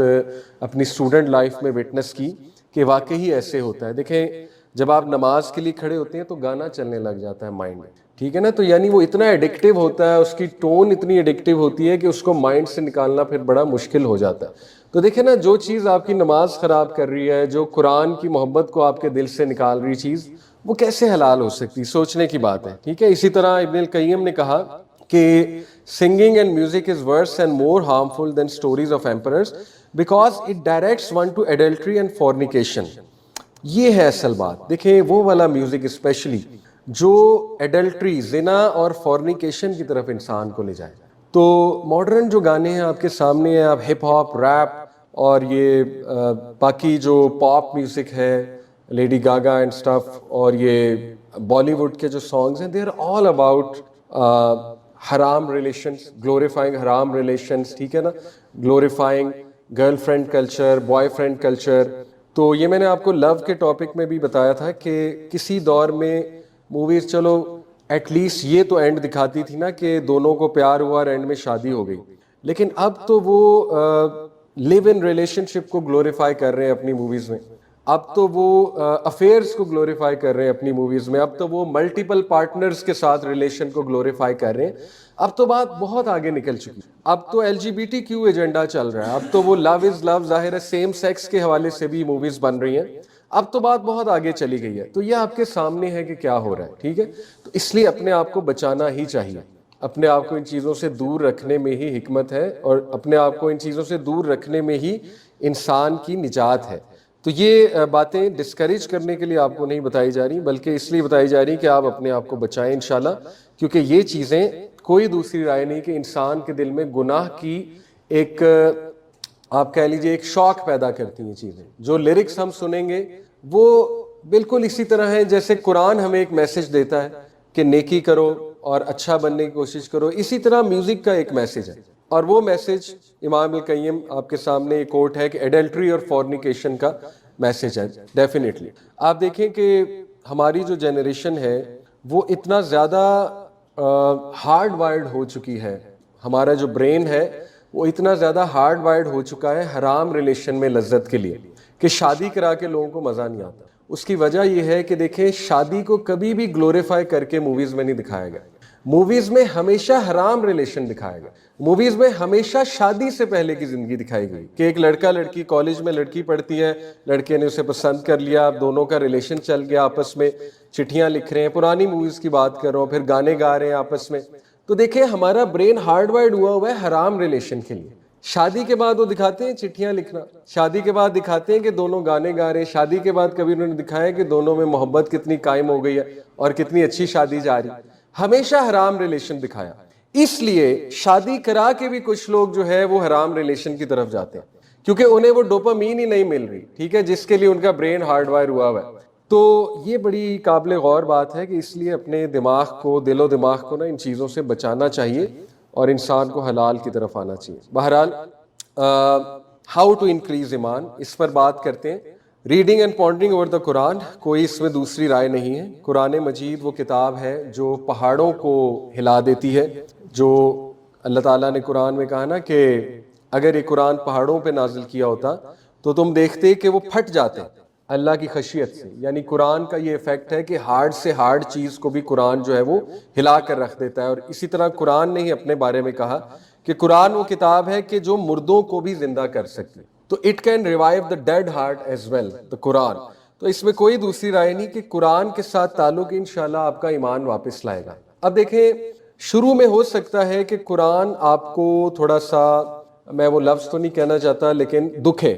اپنی اسٹوڈنٹ لائف میں وٹنس کی کہ واقعی ایسے ہوتا ہے. دیکھیں جب آپ نماز کے لیے کھڑے ہوتے ہیں تو گانا چلنے لگ جاتا ہے مائنڈ میں, ٹھیک ہے نا, تو یعنی وہ اتنا ایڈکٹیو ہوتا ہے, اس کی ٹون اتنی ایڈکٹیو ہوتی ہے کہ اس کو مائنڈ سے نکالنا پھر بڑا مشکل ہو جاتا ہے. تو دیکھیں نا, جو چیز آپ کی نماز خراب کر رہی ہے, جو قرآن کی محبت کو آپ کے دل سے نکال رہی چیز, وہ کیسے حلال ہو سکتی؟ سوچنے کی بات ہے, ٹھیک ہے. اسی طرح ابن القیم نے کہا کہ singing and music is worse and more harmful than stories of emperors because it directs one to adultery and fornication. یہ ہے اصل بات. دیکھیں وہ والا میوزک اسپیشلی جو ایڈلٹری, زنا اور فورنیکیشن کی طرف انسان کو لے جائے. تو ماڈرن جو گانے ہیں آپ کے سامنے ہیں, آپ ہپ ہاپ, ریپ اور یہ باقی جو پاپ میوزک ہے, لیڈی گاگا اینڈ اسٹف, اور یہ بالی ووڈ کے جو سانگز ہیں, دے آر آل اباؤٹ حرام ریلیشنز, گلوریفائنگ حرام ریلیشنز, ٹھیک ہے نا, glorifying girl friend culture, boy friend culture. تو یہ میں نے آپ کو لو کے ٹاپک میں بھی بتایا تھا کہ کسی دور میں موویز چلو ایٹ لیسٹ یہ تو اینڈ دکھاتی تھی نا کہ دونوں کو پیار ہوا اور اینڈ میں شادی ہو گئی, لیکن اب تو وہ لیو ان ریلیشن شپ کو گلوریفائی کر رہے ہیں اپنی موویز میں. اب تو وہ افیئرس کو گلوریفائی کر رہے ہیں اپنی موویز میں. اب تو وہ ملٹیپل پارٹنرز کے ساتھ ریلیشن کو گلوریفائی کر رہے ہیں. اب تو بات بہت آگے نکل چکی. اب تو L G B T Q agenda چل رہا ہے. اب تو وہ لو از لو, ظاہر ہے سیم سیکس کے حوالے سے بھی موویز بن رہی ہیں. اب تو بات بہت آگے چلی گئی ہے. تو یہ آپ کے سامنے ہے کہ کیا ہو رہا ہے, ٹھیک ہے. تو اس لیے اپنے آپ کو بچانا ہی چاہیے. اپنے آپ کو ان چیزوں سے دور رکھنے میں ہی حکمت ہے, اور اپنے آپ کو ان چیزوں سے دور رکھنے میں ہی انسان کی نجات ہے. تو یہ باتیں ڈسکریج کرنے کے لیے آپ کو نہیں بتائی جا رہی, بلکہ اس لیے بتائی جا رہی کہ آپ اپنے آپ کو بچائیں انشاءاللہ, کیونکہ یہ چیزیں کوئی دوسری رائے نہیں کہ انسان کے دل میں گناہ کی ایک, آپ کہہ لیجئے ایک شوق پیدا کرتی ہیں چیزیں. جو لیرکس ہم سنیں گے وہ بالکل اسی طرح ہیں جیسے قرآن ہمیں ایک میسج دیتا ہے کہ نیکی کرو اور اچھا بننے کی کوشش کرو, اسی طرح میوزک کا ایک میسج ہے. اور وہ میسج امام القیم آپ کے سامنے ایک کوٹ ہے کہ ایڈلٹری اور فورنیکیشن کا میسج ہے. ڈیفینیٹلی آپ دیکھیں کہ ہماری جو جنریشن ہے وہ اتنا زیادہ ہارڈ وائرڈ ہو چکی ہے, ہمارا جو برین ہے وہ اتنا زیادہ ہارڈ وائرڈ ہو چکا ہے حرام ریلیشن میں لذت کے لیے, کہ شادی کرا کے لوگوں کو مزہ نہیں آتا. اس کی وجہ یہ ہے کہ دیکھیں شادی کو کبھی بھی گلوریفائی کر کے موویز میں نہیں دکھایا گیا. موویز میں ہمیشہ حرام ریلیشن دکھایا گیا. موویز میں ہمیشہ شادی سے پہلے کی زندگی دکھائی گئی کہ ایک لڑکا لڑکی, کالج میں لڑکی پڑھتی ہے, لڑکے نے اسے پسند کر لیا, دونوں کا ریلیشن چل گیا, آپس میں چٹھیاں لکھ رہے ہیں, پرانی موویز کی بات کر رہا ہوں, پھر گانے گا رہے ہیں آپس میں. تو دیکھیں ہمارا برین ہارڈ وائرڈ ہوا ہے حرام ریلیشن کے لیے. شادی کے بعد وہ دکھاتے ہیں چٹھیاں لکھنا, شادی کے بعد دکھاتے ہیں کہ دونوں گانے گا رہے ہیں, شادی کے بعد کبھی انہوں نے دکھایا کہ دونوں میں محبت کتنی قائم ہو گئی ہے اور کتنی اچھی شادی جا رہی. ہمیشہ حرام ریلیشن دکھایا. اس لیے شادی کرا کے بھی کچھ لوگ جو ہے وہ حرام ریلیشن کی طرف جاتے ہیں, کیونکہ انہیں وہ ڈوپامین ہی نہیں مل رہی, ٹھیک ہے, جس کے لیے ان کا برین ہارڈ وائر ہوا ہوا ہے. تو یہ بڑی قابل غور بات ہے کہ اس لیے اپنے دماغ کو, دل و دماغ کو نا ان چیزوں سے بچانا چاہیے اور انسان کو حلال کی طرف آنا چاہیے. بہرحال ہاؤ ٹو انکریز ایمان, اس پر بات کرتے ہیں. Reading and pondering over the Quran, کوئی اس میں دوسری رائے نہیں ہے. قرآن مجید وہ کتاب ہے جو پہاڑوں کو ہلا دیتی ہے. جو اللہ تعالیٰ نے قرآن میں کہا نا کہ اگر یہ قرآن پہاڑوں پہ نازل کیا ہوتا تو تم دیکھتے کہ وہ پھٹ جاتے اللہ کی خشیت سے. یعنی قرآن کا یہ ایفیکٹ ہے کہ ہارڈ سے ہارڈ چیز کو بھی قرآن جو ہے وہ ہلا کر رکھ دیتا ہے. اور اسی طرح قرآن نے ہی اپنے بارے میں کہا کہ قرآن وہ کتاب ہے کہ جو مردوں کو بھی زندہ کر سکتی. تو it can revive the dead heart as well, the Quran. تو اس میں کوئی دوسری رائے نہیں کہ قرآن کے ساتھ تعلق انشاءاللہ آپ کا ایمان واپس لائے گا. اب دیکھیں شروع میں ہو سکتا ہے کہ قرآن آپ کو تھوڑا سا, میں وہ لفظ تو نہیں کہنا چاہتا لیکن دکھے,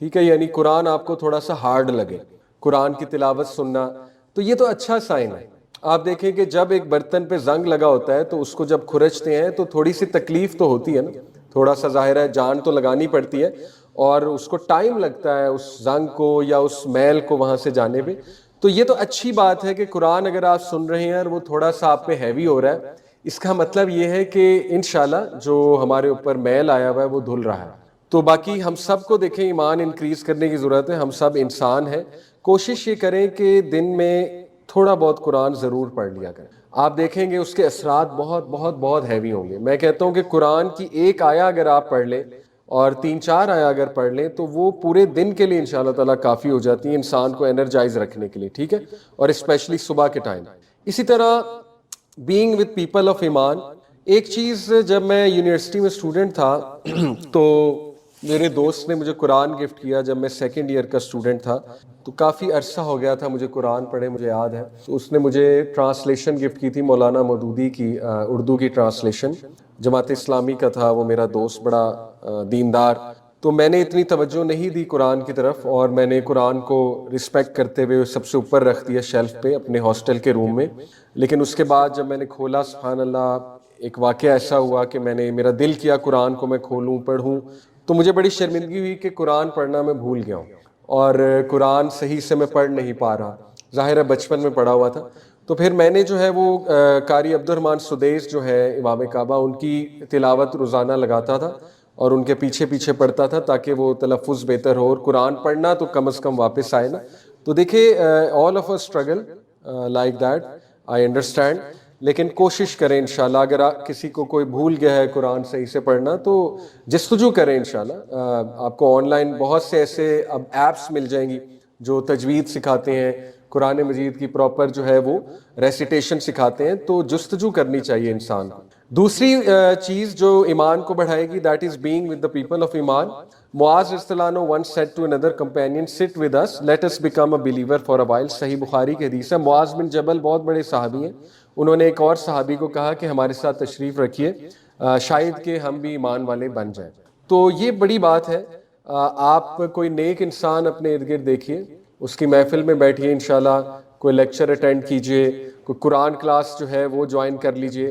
ٹھیک ہے, یعنی قرآن آپ کو تھوڑا سا ہارڈ لگے قرآن کی تلاوت سننا. تو یہ تو اچھا سائن ہے. آپ دیکھیں کہ جب ایک برتن پہ زنگ لگا ہوتا ہے تو اس کو جب کھرچتے ہیں تو تھوڑی سی تکلیف تو ہوتی ہے نا, تھوڑا سا ظاہر ہے جان تو لگانی پڑتی ہے اور اس کو ٹائم لگتا ہے اس زنگ کو یا اس میل کو وہاں سے جانے پہ. تو یہ تو اچھی بات ہے کہ قرآن اگر آپ سن رہے ہیں اور وہ تھوڑا سا آپ پہ ہیوی ہو رہا ہے, اس کا مطلب یہ ہے کہ انشاءاللہ جو ہمارے اوپر میل آیا ہوا ہے وہ دھل رہا ہے. تو باقی ہم سب کو دیکھیں ایمان انکریز کرنے کی ضرورت ہے، ہم سب انسان ہیں، کوشش یہ کریں کہ دن میں تھوڑا بہت قرآن ضرور پڑھ لیا کریں. آپ دیکھیں گے اس کے اثرات بہت بہت بہت ہیوی ہوں گے. میں کہتا ہوں کہ قرآن کی ایک آیا اگر آپ پڑھ لیں اور 3-4 آیا اگر پڑھ لیں تو وہ پورے دن کے لیے انشاءاللہ تعالیٰ کافی ہو جاتی ہے انسان کو انرجائز رکھنے کے لیے، ٹھیک ہے، اور اسپیشلی صبح کے ٹائم. اسی طرح بینگ وتھ پیپل آف ایمان، ایک چیز جب میں یونیورسٹی میں اسٹوڈنٹ تھا تو میرے دوست نے مجھے قرآن گفٹ کیا جب میں 2nd ایئر کا اسٹوڈنٹ تھا، تو کافی عرصہ ہو گیا تھا مجھے قرآن پڑھے، مجھے یاد ہے. تو اس نے مجھے ٹرانسلیشن گفٹ کی تھی مولانا مودودی کی، اردو کی ٹرانسلیشن. جماعت اسلامی کا تھا وہ میرا دوست، بڑا دیندار. تو میں نے اتنی توجہ نہیں دی قرآن کی طرف، اور میں نے قرآن کو رسپیکٹ کرتے ہوئے سب سے اوپر رکھ دیا شیلف پہ اپنے ہاسٹل کے روم میں. لیکن اس کے بعد جب میں نے کھولا، سبحان اللہ، ایک واقعہ ایسا ہوا کہ میرا دل کیا قرآن کو میں کھولوں پڑھوں، تو مجھے بڑی شرمندگی ہوئی کہ قرآن پڑھنا میں بھول گیا ہوں اور قرآن صحیح سے میں پڑھ نہیں پا رہا. ظاہر ہے بچپن میں پڑھا ہوا تھا. تو پھر میں نے جو ہے وہ قاری عبد الرحمن سدیس جو ہے امام کعبہ، ان کی تلاوت روزانہ لگاتا تھا اور ان کے پیچھے پیچھے پڑھتا تھا تاکہ وہ تلفظ بہتر ہو، اور قرآن پڑھنا تو کم از کم واپس آئے نا. تو دیکھیے all of us struggle like that, I understand. لیکن کوشش کریں انشاءاللہ، اگر کسی کو کوئی بھول گیا ہے قرآن صحیح سے پڑھنا تو جستجو کریں انشاءاللہ. آپ کو آن لائن بہت سے ایسے اب ایپس مل جائیں گی جو تجوید سکھاتے ہیں، قرآن مجید کی پراپر جو ہے وہ ریسیٹیشن سکھاتے ہیں، تو جستجو کرنی چاہیے انسان کو. دوسری چیز جو ایمان کو بڑھائے گی، that is being with the people of ایمان. معاذ رضی اللہ عنہ once said to another companion, sit with us, let us become a believer for a while. صحیح بخاری کی حدیث ہے. معاذ بن جبل بہت بڑے صحابی ہیں، انہوں نے ایک اور صحابی کو کہا کہ ہمارے ساتھ تشریف رکھیے، شاید کہ ہم بھی ایمان والے بن جائیں. تو یہ بڑی بات ہے. آپ کوئی نیک انسان اپنے ارد گرد دیکھیے، اس کی محفل میں بیٹھیے انشاءاللہ، کوئی لیکچر اٹینڈ کیجئے، کوئی قرآن کلاس جو ہے وہ جوائن کر لیجئے.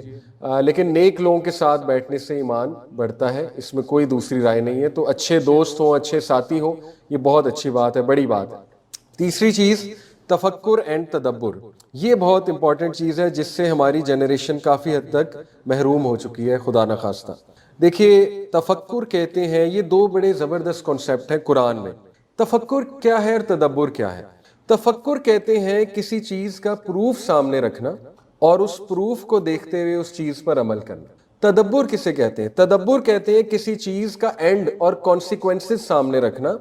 لیکن نیک لوگوں کے ساتھ بیٹھنے سے ایمان بڑھتا ہے، اس میں کوئی دوسری رائے نہیں ہے. تو اچھے دوست ہوں، اچھے ساتھی ہوں، یہ بہت اچھی بات ہے، بڑی بات ہے. تیسری چیز تفکر اینڈ تدبر، یہ بہت امپورٹنٹ چیز ہے جس سے ہماری جنریشن کافی حد تک محروم ہو چکی ہے خدا نخواستہ. دیکھیے تفکر کہتے ہیں، یہ دو بڑے زبردست کانسیپٹ ہیں قرآن میں. تفکر کیا ہے اور تدبر کیا ہے؟ تفکر کہتے ہیں کسی چیز کا پروف سامنے رکھنا اور اس پروف کو دیکھتے ہوئے اس چیز پر عمل کرنا. تدبر کسے کہتے ہیں؟ تدبر کہتے ہیں کسی چیز کا اینڈ اور کانسیکوینسز سامنے رکھنا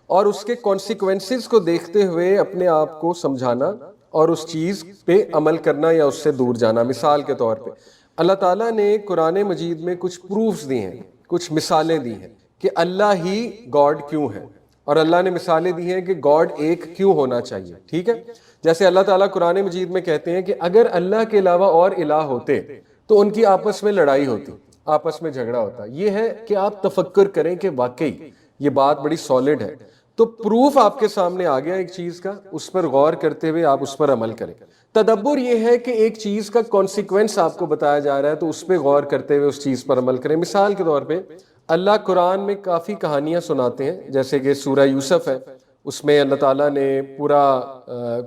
اور اس کے کانسیکوینسز کو دیکھتے ہوئے اپنے آپ کو سمجھانا اور اس چیز پہ عمل کرنا یا اس سے دور جانا. مثال کے طور پہ اللہ تعالیٰ نے قرآن مجید میں کچھ پروفز دی ہیں، کچھ مثالیں دی ہیں کہ اللہ ہی گاڈ کیوں ہے، اور اللہ نے مثالیں دی ہیں کہ گاڈ ایک کیوں ہونا چاہیے. ٹھیک ہے، جیسے اللہ تعالیٰ قرآن مجید میں کہتے ہیں کہ اگر اللہ کے علاوہ اور الہ ہوتے تو ان کی آپس میں لڑائی ہوتی، آپس میں جھگڑا ہوتا. یہ ہے کہ آپ تفکر کریں کہ واقعی یہ بات بڑی سالڈ ہے. تو پروف آپ کے سامنے آ گیا ایک چیز کا، اس پر غور کرتے ہوئے آپ اس پر عمل کریں. تدبر یہ ہے کہ ایک چیز کا کانسیکوینس آپ کو بتایا جا رہا ہے تو اس پہ غور کرتے ہوئے اس چیز پر عمل کریں. مثال کے طور پہ اللہ قرآن میں کافی کہانیاں سناتے ہیں، جیسے کہ سورہ یوسف ہے، اس میں اللہ تعالیٰ نے پورا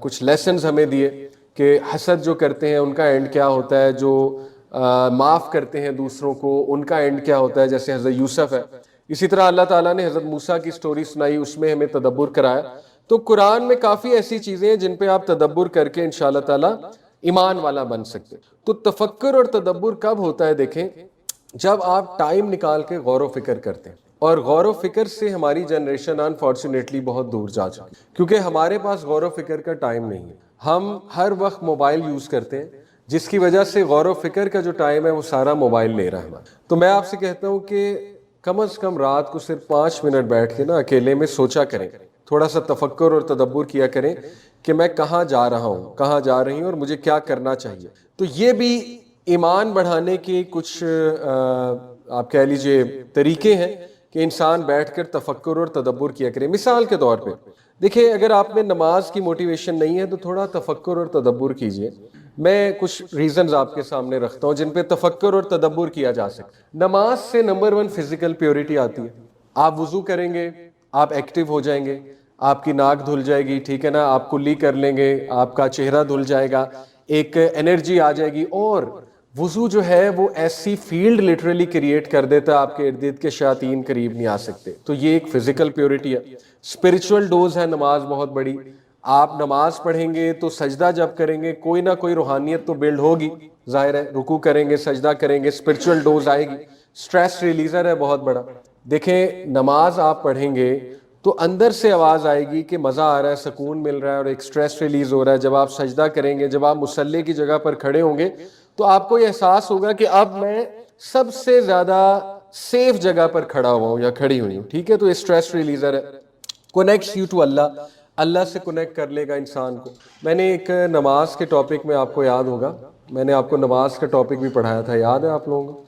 کچھ لیسنز ہمیں دیے کہ حسد جو کرتے ہیں ان کا اینڈ کیا ہوتا ہے، جو معاف کرتے ہیں دوسروں کو ان کا اینڈ کیا ہوتا ہے، جیسے حضرت یوسف ہے. اسی طرح اللہ تعالیٰ نے حضرت موسیٰ کی سٹوری سنائی، اس میں ہمیں تدبر کرایا. تو قرآن میں کافی ایسی چیزیں ہیں جن پہ آپ تدبر کر کے انشاءاللہ تعالیٰ ایمان والا بن سکتے. تو تفکر اور تدبر کب ہوتا ہے؟ دیکھیں، جب آپ ٹائم نکال کے غور و فکر کرتے ہیں، اور غور و فکر سے ہماری جنریشن انفارچونیٹلی بہت دور جا چکی، کیونکہ ہمارے پاس غور و فکر کا ٹائم نہیں ہے. ہم ہر وقت موبائل یوز کرتے ہیں، جس کی وجہ سے غور و فکر کا جو ٹائم ہے وہ سارا موبائل لے رہا ہے. تو میں آپ سے کہتا ہوں کہ کم از کم رات کو صرف 5 منٹ بیٹھ کے نا اکیلے میں سوچا کریں، تھوڑا سا تفکر اور تدبر کیا کریں کہ میں کہاں جا رہا ہوں، کہاں جا رہی ہوں، اور مجھے کیا کرنا چاہیے. تو یہ بھی ایمان بڑھانے کے کچھ آپ کہہ لیجئے طریقے ہیں کہ انسان بیٹھ کر تفکر اور تدبر کیا کرے. مثال کے طور پہ دیکھیں، اگر آپ میں نماز کی موٹیویشن نہیں ہے تو تھوڑا تفکر اور تدبر کیجئے. میں کچھ ریزنز آپ کے سامنے رکھتا ہوں جن پہ تفکر اور تدبر کیا جا سکتا. نماز سے نمبر 1 فزیکل پیورٹی آتی ہے. آپ وضو کریں گے، آپ ایکٹیو ہو جائیں گے، آپ کی ناک دھل جائے گی، ٹھیک ہے نا، آپ کلی کر لیں گے، آپ کا چہرہ دھل جائے گا، ایک انرجی آ جائے گی. اور وضو جو ہے وہ ایسی فیلڈ لٹرلی کریٹ کر دیتا ہے آپ کے ارد گرد کے شیاطین قریب نہیں آ سکتے. تو یہ ایک فزیکل پیورٹی ہے. اسپرچول ڈوز ہے نماز بہت بڑی. آپ نماز پڑھیں گے تو سجدہ جب کریں گے کوئی نہ کوئی روحانیت تو بلڈ ہوگی, ظاہر ہے. رکوع کریں گے, سجدہ کریں گے, اسپرچول ڈوز آئے گی. اسٹریس ریلیزر ہے بہت بڑا. دیکھیں نماز آپ پڑھیں گے تو اندر سے آواز آئے گی کہ مزہ آ رہا ہے, سکون مل رہا ہے, اور ایک اسٹریس ریلیز ہو رہا ہے. جب آپ سجدہ کریں گے, جب آپ مصلی کی جگہ پر کھڑے ہوں گے تو آپ کو یہ احساس ہوگا کہ اب میں سب سے زیادہ سیف جگہ پر کھڑا ہوا ہوں یا کھڑی ہوئی ہوں. ٹھیک ہے, تو یہ اسٹریس ریلیزر ہے. کنیکٹس یو ٹو اللہ, اللہ سے کنیکٹ کر لے گا انسان کو. میں نے ایک نماز کے ٹاپک میں, آپ کو یاد ہوگا, میں نے آپ کو نماز کا ٹاپک بھی پڑھایا تھا, یاد ہے آپ لوگوں کو؟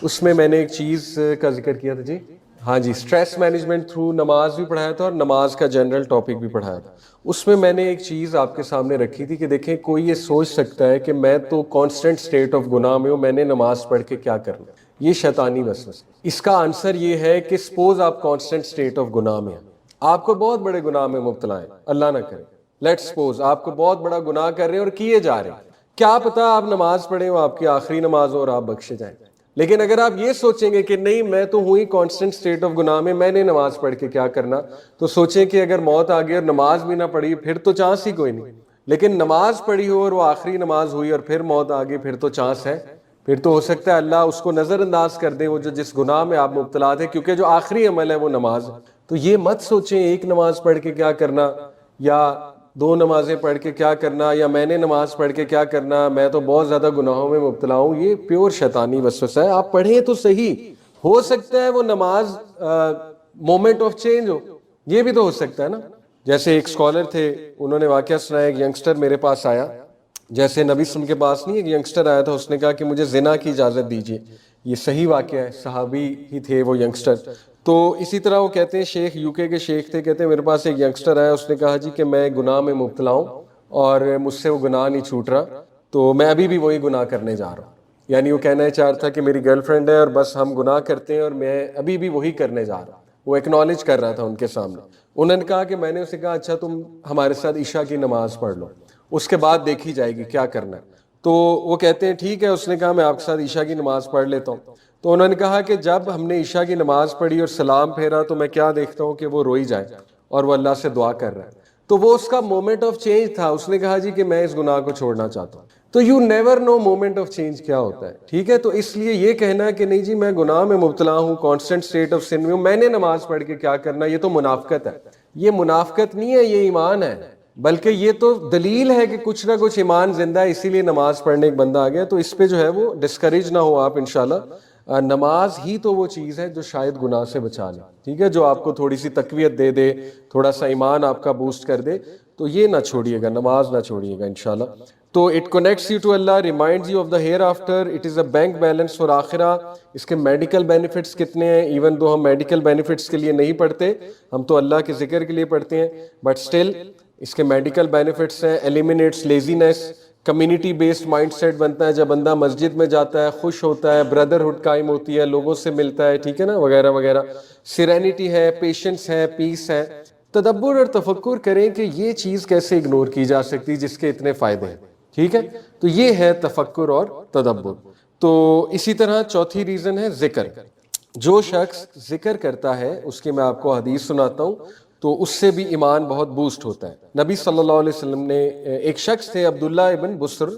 اس میں میں نے ایک چیز کا ذکر کیا تھا جی, ہاں جی, اسٹریس مینجمنٹ تھرو نماز بھی پڑھایا تھا اور نماز کا جنرل ٹاپک بھی پڑھایا تھا. اس میں نے ایک چیز آپ کے سامنے رکھی تھی کہ دیکھیں کوئی یہ سوچ سکتا ہے کہ میں تو کانسٹنٹ اسٹیٹ آف گناہ میں ہوں, میں نے نماز پڑھ کے کیا کرنا. یہ شیطانی وسوسہ. اس کا آنسر یہ ہے کہ سپوز آپ کانسٹنٹ اسٹیٹ آف گناہ میں ہیں, آپ کو بہت بڑے گناہ میں مبتلا ہیں, اللہ نہ کرے, لیٹ سپوز آپ کو بہت بڑا گناہ کر رہے ہیں اور کیے جا رہے ہیں. کیا پتا آپ نماز پڑھیں ہو, آپ کی آخری نماز ہو اور آپ بخشے جائیں. لیکن اگر آپ یہ سوچیں گے کہ نہیں میں تو ہوئی کانسٹنٹ اسٹیٹ آف گناہ میں نے نماز پڑھ کے کیا کرنا, تو سوچیں کہ اگر موت آ گئی اور نماز بھی نہ پڑھی پھر تو چانس ہی کوئی نہیں. لیکن نماز پڑھی ہو اور وہ آخری نماز ہوئی اور پھر موت آ گئی, پھر تو چانس ہے. پھر تو ہو سکتا ہے اللہ اس کو نظر انداز کر دے, وہ جو جس گناہ میں آپ مبتلا تھے, کیونکہ جو آخری عمل ہے وہ نماز. تو یہ مت سوچیں ایک نماز پڑھ کے کیا کرنا, یا 2 نمازیں پڑھ کے کیا کرنا, یا میں نے نماز پڑھ کے کیا کرنا, میں تو بہت زیادہ گناہوں میں مبتلا ہوں. یہ پیور شیطانی وسوسہ ہے. آپ پڑھیں تو صحیح, ہو سکتا ہے وہ نماز مومنٹ آف چینج ہو, یہ بھی تو ہو سکتا ہے نا. جیسے ایک اسکالر تھے, انہوں نے واقعہ سنایا, ایک ینگسٹر میرے پاس آیا, جیسے نبی صلی اللہ علیہ وسلم کے پاس نہیں ایک ینگسٹر آیا تھا, اس نے کہا کہ مجھے زنا کی اجازت دیجیے. یہ صحیح واقعہ ہے, صحابی ہی تھے وہ ینگسٹر. تو اسی طرح وہ کہتے ہیں شیخ, یو کے شیخ تھے, کہتے ہیں میرے پاس ایک ینگسٹر آیا, اس نے کہا جی کہ میں گناہ میں مبتلا ہوں اور مجھ سے وہ گناہ نہیں چھوٹ رہا, تو میں ابھی بھی وہی گناہ کرنے جا رہا ہوں. یعنی وہ کہنا چاہ رہا تھا کہ میری گرل فرینڈ ہے اور بس ہم گناہ کرتے ہیں اور میں ابھی بھی وہی کرنے جا رہا ہوں. وہ ایکنالج کر رہا تھا ان کے سامنے. انہوں نے کہا کہ میں نے اسے کہا اچھا تم ہمارے ساتھ عشاء کی نماز پڑھ لو, اس کے بعد دیکھی جائے گی کیا کرنا ہے. تو وہ کہتے ہیں ٹھیک ہے, اس نے کہا میں آپ کے ساتھ عشاء کی نماز پڑھ لیتا ہوں. تو انہوں نے کہا کہ جب ہم نے عشاء کی نماز پڑھی اور سلام پھیرا تو میں کیا دیکھتا ہوں کہ وہ روئی جائے اور وہ اللہ سے دعا کر رہا ہے. تو وہ اس کا مومنٹ آف چینج تھا. اس نے کہا جی کہ میں اس گناہ کو چھوڑنا چاہتا ہوں. تو you never know moment of change کیا ہوتا ہے. ٹھیک ہے, تو اس لیے یہ کہنا کہ نہیں جی میں گناہ میں مبتلا ہوں, کانسٹنٹ اسٹیٹ آف سن میں ہوں, میں نے نماز پڑھ کے کیا کرنا, یہ تو منافقت ہے. یہ منافقت نہیں ہے, یہ ایمان ہے. بلکہ یہ تو دلیل ہے کہ کچھ نہ کچھ ایمان زندہ ہے, اسی لیے نماز پڑھنے ایک بندہ آ گیا. تو اس پہ جو ہے وہ ڈسکریج نہ ہو آپ انشاءاللہ. نماز ہی تو وہ چیز ہے جو شاید گناہ سے بچا لے. ٹھیک ہے, جو آپ کو تھوڑی سی تقویت دے دے, تھوڑا سا ایمان آپ کا بوسٹ کر دے. تو یہ نہ چھوڑیے گا, نماز نہ چھوڑیے گا انشاءاللہ. تو اٹ کنیکٹس یو ٹو اللہ, reminds you of the hereafter, it is a bank balance for آخرہ. اس کے میڈیکل بینیفٹس کتنے ہیں, ایون دو ہم میڈیکل بینیفٹس کے لیے نہیں پڑھتے, ہم تو اللہ کے ذکر کے لیے پڑھتے ہیں, بٹ اسٹل اس کے میڈیکل بینیفٹس ہیں. Eliminates loneliness, community based mindset بنتا ہے, جب بندہ مسجد میں جاتا ہے خوش ہوتا ہے, بردرہڈ قائم ہوتی ہے, لوگوں سے ملتا ہے, ٹھیک ہے نا, وغیرہ وغیرہ. سیرینٹی ہے, پیشنس ہے, پیس ہے. تدبر اور تفکر کریں کہ یہ چیز کیسے اگنور کی جا سکتی جس کے اتنے فائدے ہیں. ٹھیک ہے, تو یہ ہے تفکر اور تدبر. تو اسی طرح چوتھی ریزن ہے ذکر. جو شخص ذکر کرتا ہے اس کی میں آپ کو حدیث سناتا ہوں, تو اس سے بھی ایمان بہت بوسٹ ہوتا ہے. نبی صلی اللہ علیہ وسلم نے, ایک شخص تھے عبداللہ ابن بسر,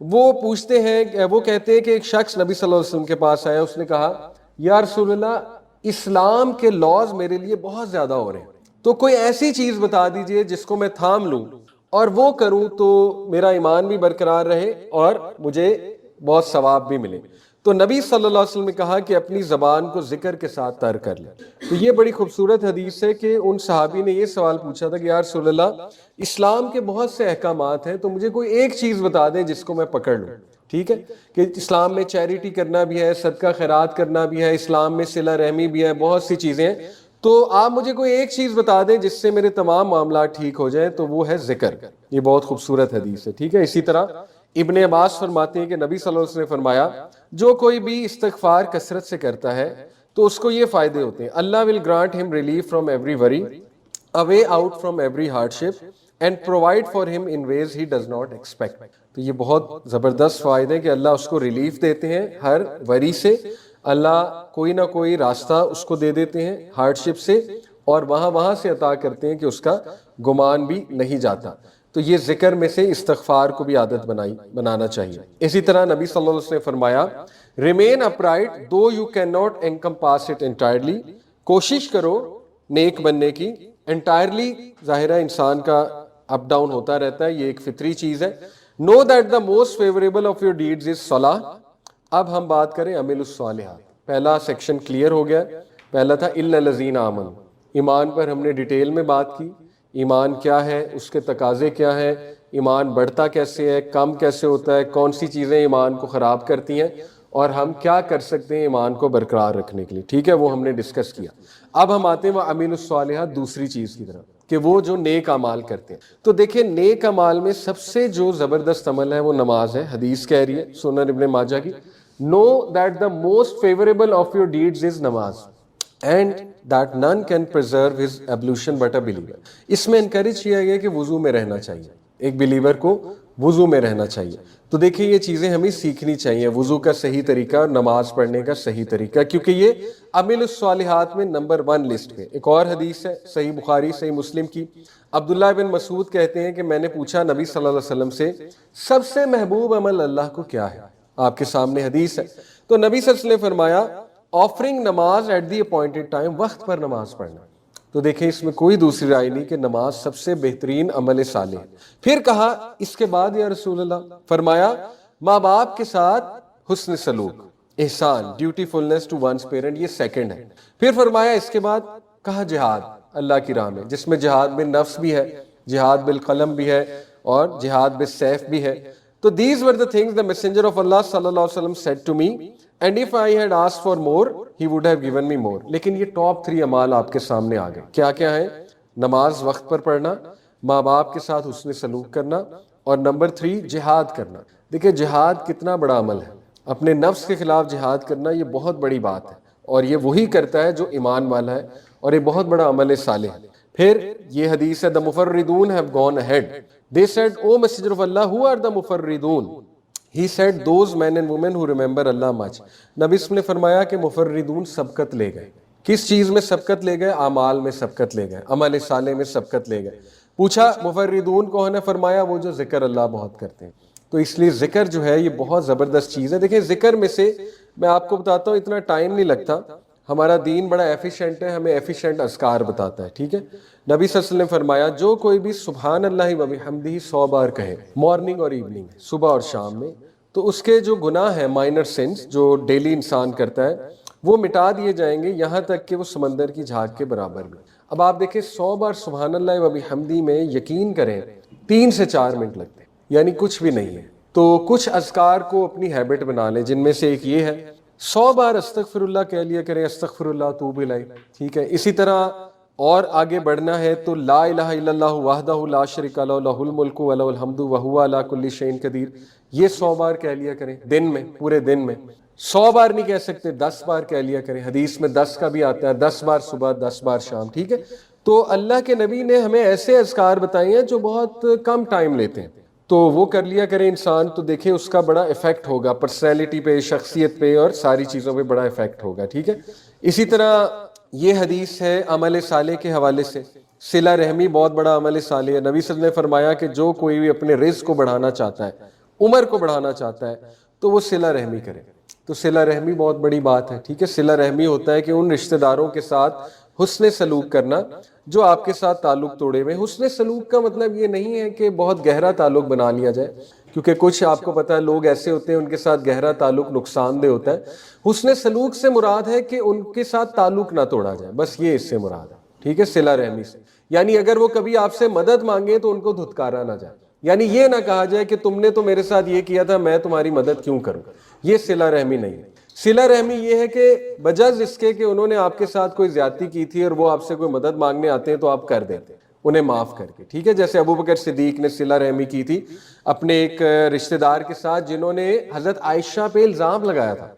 وہ پوچھتے ہیں, وہ کہتے ہیں کہ ایک شخص نبی صلی اللہ علیہ وسلم کے پاس آیا, اس نے کہا یا رسول اللہ اسلام کے لاز میرے لیے بہت زیادہ ہو رہے ہیں, تو کوئی ایسی چیز بتا دیجئے جس کو میں تھام لوں اور وہ کروں تو میرا ایمان بھی برقرار رہے اور مجھے بہت ثواب بھی ملے. تو نبی صلی اللہ علیہ وسلم نے کہا کہ اپنی زبان کو ذکر کے ساتھ تر کر لیں. تو یہ بڑی خوبصورت حدیث ہے کہ ان صحابی نے یہ سوال پوچھا تھا کہ یا رسول اللہ اسلام کے بہت سے احکامات ہیں, تو مجھے کوئی ایک چیز بتا دیں جس کو میں پکڑ لوں. ٹھیک ہے, کہ اسلام میں چیریٹی کرنا بھی ہے, صدقہ خیرات کرنا بھی ہے, اسلام میں صلہ رحمی بھی ہے, بہت سی چیزیں ہیں, تو آپ مجھے کوئی ایک چیز بتا دیں جس سے میرے تمام معاملات ٹھیک ہو جائیں, تو وہ ہے ذکر. یہ بہت خوبصورت حدیث ہے. ٹھیک ہے, اسی طرح ابن عباس فرماتے ہیں کہ نبی صلی اللہ علیہ وسلم نے فرمایا جو کوئی بھی استغفار کثرت سے کرتا ہے تو اس کو یہ فائدے ہوتے ہیں. اللہ ول گرانٹ ہم ریلیف فرام ایوری وری, a way out from every hardship and provide for him in ways he does not expect. تو یہ بہت زبردست فائدہ ہے کہ اللہ اس کو ریلیف دیتے ہیں ہر وری سے، اللہ کوئی نہ کوئی راستہ اس کو دے دیتے ہیں ہارڈ شپ سے، اور وہاں سے عطا کرتے ہیں کہ اس کا گمان بھی نہیں جاتا. تو یہ ذکر میں سے استغفار کو بھی عادت بنانا چاہیے. اسی طرح نبی صلی اللہ علیہ وسلم نے فرمایا remain upright though you can not encompass it entirely. کوشش کرو نیک بننے کی. انٹائرلی ظاہر ہے انسان کا اپ ڈاؤن ہوتا رہتا ہے، یہ ایک فطری چیز ہے. Know that the most favourable of your deeds is صلاح. اب ہم بات کریں عمل الصالحات. پہلا سیکشن کلیئر ہو گیا. پہلا تھا الا الذین آمنوا. ایمان پر ہم نے ڈیٹیل میں بات کی. ایمان کیا ہے، اس کے تقاضے کیا ہیں، ایمان بڑھتا کیسے ہے، کم کیسے ہوتا ہے، کون سی چیزیں ایمان کو خراب کرتی ہیں، اور ہم کیا کر سکتے ہیں ایمان کو برقرار رکھنے کے لیے. ٹھیک ہے، وہ ہم نے ڈسکس کیا. اب ہم آتے ہیں وہ عمل الصالحات دوسری چیز کی طرف، کہ وہ جو نیک اعمال کرتے ہیں. تو دیکھیں نیک اعمال میں سب سے جو زبردست عمل ہے وہ نماز ہے. حدیث کہہ رہی ہے سنن ابن ماجہ کی، know that the most favourable of your deeds is نماز and that none can preserve his ablution but a believer. اس میں انکریج کیا گیا کہ وضو میں رہنا چاہیے، ایک بلیور کو وضو میں رہنا چاہیے. تو دیکھیں یہ چیزیں ہمیں سیکھنی چاہیے، وضو کا صحیح طریقہ اور نماز پڑھنے کا صحیح طریقہ، کیونکہ یہ عمل الصالحات میں نمبر 1 لسٹ پہ. ایک اور حدیث ہے صحیح بخاری صحیح مسلم کی. عبداللہ بن مسعود کہتے ہیں کہ میں نے پوچھا نبی صلی اللہ علیہ وسلم سے سب سے محبوب عمل اللہ کو کیا ہے. آپ کے سامنے حدیث ہے. تو نبی صلی اللہ علیہ وسلم نے فرمایا آفرنگ نماز ایٹ دی اپوائنٹڈ ٹائم، وقت پر نماز پڑھنا. تو دیکھیں اس میں کوئی دوسری رائے نہیں کہ نماز سب سے بہترین عمل صالح ہے. پھر کہا اس کے بعد یا رسول اللہ، فرمایا ماں باپ کے ساتھ حسن سلوک، احسان، dutifulness to one's parent, یہ سیکنڈ ہے. پھر فرمایا اس کے بعد کہا جہاد اللہ کی راہ میں، جس میں جہاد بالنفس بھی ہے، جہاد بالقلم بھی ہے، اور جہاد بالسیف بھی ہے. تو these were the things the messenger of Allah صلی اللہ علیہ وسلم said to me and if I had asked for more he would have given me more. لیکن یہ ٹاپ 3 اعمال آپ کے سامنے آ گئے. کیا کیا ہیں؟ نماز وقت پر پڑھنا، ماں باپ کے ساتھ حسن سلوک کرنا، اور نمبر 3 جہاد کرنا. دیکھیں جہاد کتنا بڑا عمل ہے، اپنے نفس کے خلاف جہاد کرنا یہ بہت بڑی بات ہے، اور یہ وہی کرتا ہے جو ایمان والا ہے، اور یہ بہت بڑا عمل صالح ہے. پھر یہ حدیث ہے the مفردون have gone ahead. They said, O Messenger of Allah, who are the مفردون? He said, those men and women who remember Allah much. نبی نے فرمایا کہ مفردون سبقت لے گئے. کس چیز میں سبقت لے گئے؟ اعمال میں سبقت لے گئے، عمل صالح میں سبقت لے گئے. پوچھا مفردون کون ہے؟ فرمایا وہ جو ذکر اللہ بہت کرتے ہیں. تو اس لیے ذکر جو ہے یہ بہت زبردست چیز ہے. دیکھیں ذکر میں سے میں آپ کو بتاتا ہوں، اتنا ٹائم نہیں لگتا، ہمارا دین بڑا ایفیشینٹ ہے، ہمیں ایفیشینٹ اذکار بتاتا ہے. ٹھیک ہے، نبی صلی اللہ علیہ وسلم نے فرمایا جو کوئی بھی سبحان اللہ و بحمدہ 100 بار کہے مارننگ اور ایوننگ، صبح اور شام میں، تو اس کے جو گناہ ہیں مائنر سنس جو ڈیلی انسان کرتا ہے وہ مٹا دیے جائیں گے، یہاں تک کہ وہ سمندر کی جھاگ کے برابر بھی. اب آپ دیکھیں 100 بار سبحان اللہ و بحمدہ میں یقین کریں 3 سے 4 منٹ لگتے ہیں، یعنی کچھ بھی نہیں ہے. تو کچھ اذکار کو اپنی ہیبٹ بنا لیں، جن میں سے ایک یہ ہے 100 بار استغفر اللہ کہہ لیا کریں، استغفر اللہ توب الیہ. ٹھیک ہے، اسی طرح اور آگے بڑھنا ہے تو لا الہ الا اللہ وحدہ لا شریک لہ لہ الملک و لہ الحمد وہو علی کل شیء قدیر، یہ 100 بار کہہ لیا کریں دن میں، پورے دن میں. 100 بار نہیں کہہ سکتے، 10 بار کہہ لیا کریں. حدیث میں 10 کا بھی آتا ہے، 10 بار صبح 10 بار شام. ٹھیک ہے، تو اللہ کے نبی نے ہمیں ایسے اذکار بتائے ہیں جو بہت کم ٹائم لیتے ہیں، تو وہ کر لیا کرے انسان. تو دیکھیں اس کا بڑا ایفیکٹ ہوگا پرسنالٹی پہ، شخصیت پہ، اور ساری چیزوں پہ بڑا ایفیکٹ ہوگا. ٹھیک ہے، اسی طرح یہ حدیث ہے عمل صالح کے حوالے سے. صلہ رحمی بہت بڑا عمل صالح ہے. نبی صلی اللہ علیہ وسلم نے فرمایا کہ جو کوئی بھی اپنے رزق کو بڑھانا چاہتا ہے، عمر کو بڑھانا چاہتا ہے، تو وہ صلہ رحمی کرے. تو صلہ رحمی بہت بڑی بات ہے. ٹھیک ہے، صلہ رحمی ہوتا ہے کہ ان رشتہ داروں کے ساتھ حسن سلوک کرنا جو آپ کے ساتھ تعلق توڑے ہوئے. حسن سلوک کا مطلب یہ نہیں ہے کہ بہت گہرا تعلق بنا لیا جائے، کیونکہ کچھ آپ کو پتہ ہے لوگ ایسے ہوتے ہیں ان کے ساتھ گہرا تعلق نقصان دہ ہوتا ہے. حسن سلوک سے مراد ہے کہ ان کے ساتھ تعلق نہ توڑا جائے، بس یہ اس سے مراد ہے. ٹھیک ہے، صلہ رحمی سے یعنی اگر وہ کبھی آپ سے مدد مانگے تو ان کو دھتکارا نہ جائے، یعنی یہ نہ کہا جائے کہ تم نے تو میرے ساتھ یہ کیا تھا، میں تمہاری مدد کیوں کروں. یہ صلہ رحمی نہیں ہے. صلہ رحمی یہ ہے کہ بجز اس کے کہ انہوں نے آپ کے ساتھ کوئی زیادتی کی تھی اور وہ آپ سے کوئی مدد مانگنے آتے ہیں تو آپ کر دیتے ہیں انہیں معاف کر کے. ٹھیک ہے، جیسے ابو بکر صدیق نے صلہ رحمی کی تھی اپنے ایک رشتہ دار کے ساتھ جنہوں نے حضرت عائشہ پہ الزام لگایا تھا،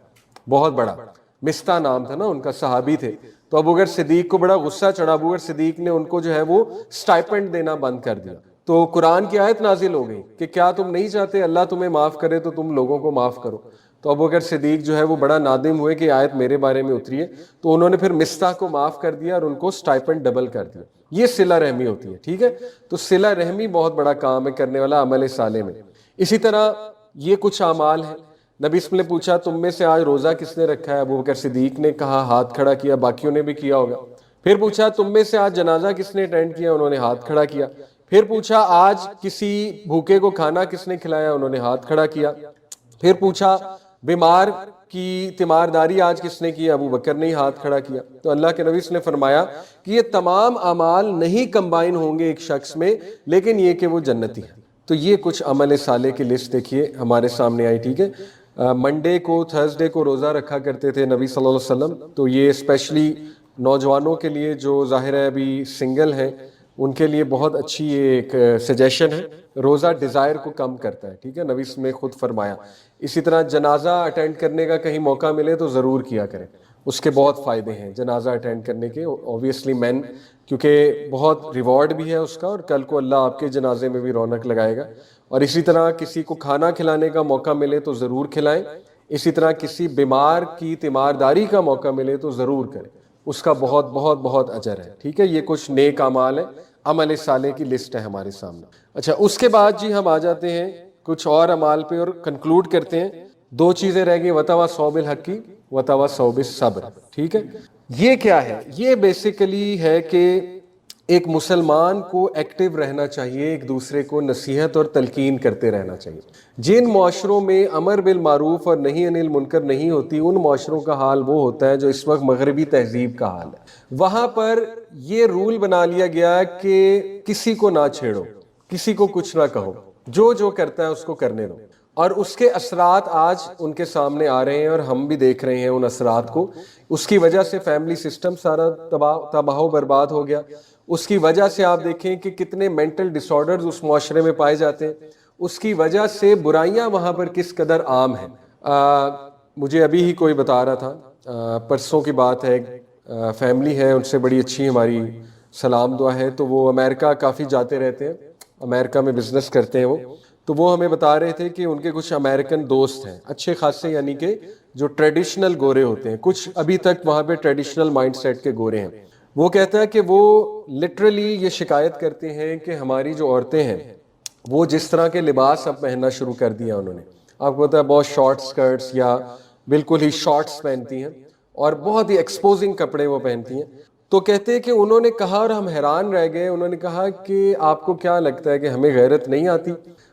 بہت بڑا، مستہ نام تھا نا ان کا، صحابی تھے. تو ابو بکر صدیق کو بڑا غصہ چڑھا. ابو بکر صدیق نے ان کو جو ہے وہ سٹائپنڈ دینا بند کر دیا. تو قرآن کی آیت نازل ہو گئی کہ کیا تم نہیں چاہتے اللہ تمہیں معاف کرے تو تم لوگوں کو معاف کرو. تو ابوبکر صدیق جو ہے وہ بڑا نادم ہوئے کہ آیت میرے بارے میں اتری ہے, تو انہوں نے پھر مستح کو معاف کر دیا اور ان کو سٹائپنڈ ڈبل کر دیا. یہ صلہ رحمی ہوتی ہے. ٹھیک ہے, تو صلہ رحمی بہت بڑا کام ہے کرنے والا عمل صالح میں. اسی طرح یہ کچھ اعمال ہیں. نبی صلی اللہ علیہ وسلم نے پوچھا تم میں سے آج روزہ کس نے رکھا ہے؟ ابوبکر صدیق نے کہا ہاتھ کھڑا کیا, باقیوں نے بھی کیا ہوگا. پھر پوچھا تم میں سے آج جنازہ کس نے اٹینڈ کیا؟ انہوں نے ہاتھ کھڑا کیا. پھر پوچھا آج کسی بھوکے کو کھانا کس نے کھلایا؟ انہوں نے ہاتھ کھڑا کیا. پھر پوچھا بیمار کی تیمارداری آج کس نے کی؟ ابو بکر نے ہی ہاتھ کھڑا کیا. تو اللہ کے نبی نے فرمایا کہ یہ تمام اعمال نہیں کمبائن ہوں گے ایک شخص میں, لیکن یہ کہ وہ جنتی ہے. تو یہ کچھ عمل صالح کی لسٹ دیکھیے ہمارے سامنے آئی. ٹھیک ہے, منڈے کو تھرسڈے کو روزہ رکھا کرتے تھے نبی صلی اللہ علیہ وسلم. تو یہ اسپیشلی نوجوانوں کے لیے جو ظاہر ہے ابھی سنگل ہیں ان کے لیے بہت اچھی یہ ایک سجیشن ہے. روزہ ڈیزائر کو کم کرتا ہے. ٹھیک ہے, نبی نے خود فرمایا. اسی طرح جنازہ اٹینڈ کرنے کا کہیں موقع ملے تو ضرور کیا کریں, اس کے بہت فائدے ہیں جنازہ اٹینڈ کرنے کے. اوبیسلی مین, کیونکہ بہت ریوارڈ بھی ہے اس کا, اور کل کو اللہ آپ کے جنازے میں بھی رونق لگائے گا. اور اسی طرح کسی کو کھانا کھلانے کا موقع ملے تو ضرور کھلائیں. اسی طرح کسی بیمار کی تیمارداری کا موقع ملے تو ضرور کریں, اس کا بہت بہت بہت اجر ہے. ٹھیک ہے, یہ کچھ نیک اعمال ہیں, عمل صالح کی لسٹ ہے ہمارے سامنے. اچھا, اس کے بعد جی ہم آ جاتے ہیں کچھ اور اعمال پہ اور کنکلوڈ کرتے ہیں. دو چیزیں رہ گئی, وتواصوا بالحق وتواصوا بالصبر. ٹھیک ہے, یہ کیا ہے؟ یہ بیسیکلی ہے کہ ایک مسلمان کو ایکٹیو رہنا چاہیے, ایک دوسرے کو نصیحت اور تلقین کرتے رہنا چاہیے. جن معاشروں میں امر بالمعروف اور نہی عن المنکر نہیں ہوتی, ان معاشروں کا حال وہ ہوتا ہے جو اس وقت مغربی تہذیب کا حال ہے. وہاں پر یہ رول بنا لیا گیا کہ کسی کو نہ چھیڑو, کسی کو کچھ نہ کہو, جو کرتا ہے اس کو کرنے دو. اور اس کے اثرات آج ان کے سامنے آ رہے ہیں اور ہم بھی دیکھ رہے ہیں ان اثرات کو. اس کی وجہ سے فیملی سسٹم سارا تباہ و برباد ہو گیا. اس کی وجہ سے آپ دیکھیں کہ کتنے مینٹل ڈس آرڈرز اس معاشرے میں پائے جاتے ہیں. اس کی وجہ سے برائیاں وہاں پر کس قدر عام ہیں. مجھے ابھی ہی کوئی بتا رہا تھا, پرسوں کی بات ہے, فیملی ہے ان سے بڑی اچھی ہماری سلام دعا ہے, تو وہ امریکہ کافی جاتے رہتے ہیں, امریکہ میں بزنس کرتے ہیں وہ. تو وہ ہمیں بتا رہے تھے کہ ان کے کچھ امریکن دوست ہیں اچھے خاصے, یعنی کہ جو ٹریڈیشنل گورے ہوتے ہیں, کچھ ابھی تک وہاں پہ ٹریڈیشنل مائنڈ سیٹ کے گورے ہیں. وہ کہتا ہے کہ وہ لٹرلی یہ شکایت کرتے ہیں کہ ہماری جو عورتیں ہیں وہ جس طرح کے لباس اب پہننا شروع کر دیا انہوں نے. آپ کو پتا ہے بہت شارٹ سکرٹس یا بالکل ہی شارٹس پہنتی ہیں اور بہت ہی ایکسپوزنگ کپڑے وہ پہنتی ہیں. تو کہتے ہیں کہ انہوں نے کہا اور ہم حیران رہ گئے, انہوں نے کہا کہ آپ کو کیا لگتا ہے کہ ہمیں غیرت نہیں آتی؟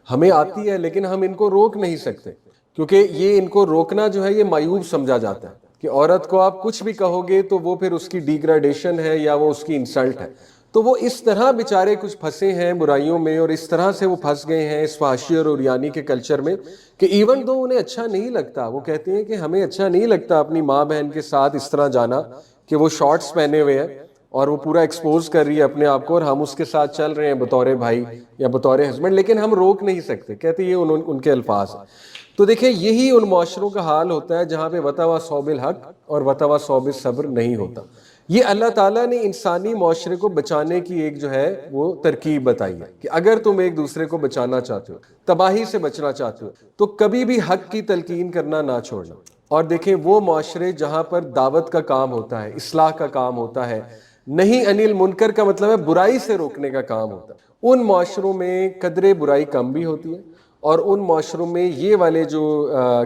ہمیں آتی ہے, لیکن ہم ان کو روک نہیں سکتے, کیونکہ یہ ان کو روکنا جو ہے یہ معیوب سمجھا جاتا ہے کہ عورت کو آپ کچھ بھی کہو گے تو وہ پھر اس کی ڈیگریڈیشن ہے یا وہ اس کی انسلٹ ہے. تو وہ اس طرح بیچارے کچھ پھنسے ہیں برائیوں میں, اور اس طرح سے وہ پھنس گئے ہیں اس فحاشی اور عریانی کے کلچر میں کہ ایون دو انہیں اچھا نہیں لگتا. وہ کہتے ہیں کہ ہمیں اچھا نہیں لگتا اپنی ماں بہن کے ساتھ اس طرح جانا کہ وہ شارٹس پہنے ہوئے ہیں اور وہ پورا ایکسپوز کر رہی ہے اپنے آپ کو, اور ہم اس کے ساتھ چل رہے ہیں بطور بھائی یا بطور ہسبینڈ, لیکن ہم روک نہیں سکتے. کہتے یہ ان کے الفاظ ہیں. تو دیکھیں یہی ان معاشروں کا حال ہوتا ہے جہاں پہ وتواصوا بالحق اور وتواصوا بالصبر نہیں ہوتا. یہ اللہ تعالیٰ نے انسانی معاشرے کو بچانے کی ایک جو ہے وہ ترکیب بتائی ہے کہ اگر تم ایک دوسرے کو بچانا چاہتے ہو, تباہی سے بچنا چاہتے ہو, تو کبھی بھی حق کی تلقین کرنا نہ چھوڑنا. اور دیکھیں وہ معاشرے جہاں پر دعوت کا کام ہوتا ہے, اصلاح کا کام ہوتا ہے, نہیں عن المنکر کا مطلب ہے برائی سے روکنے کا کام ہوتا ہے, ان معاشروں میں قدرے برائی کم بھی ہوتی ہے. اور ان معاشروں میں یہ والے جو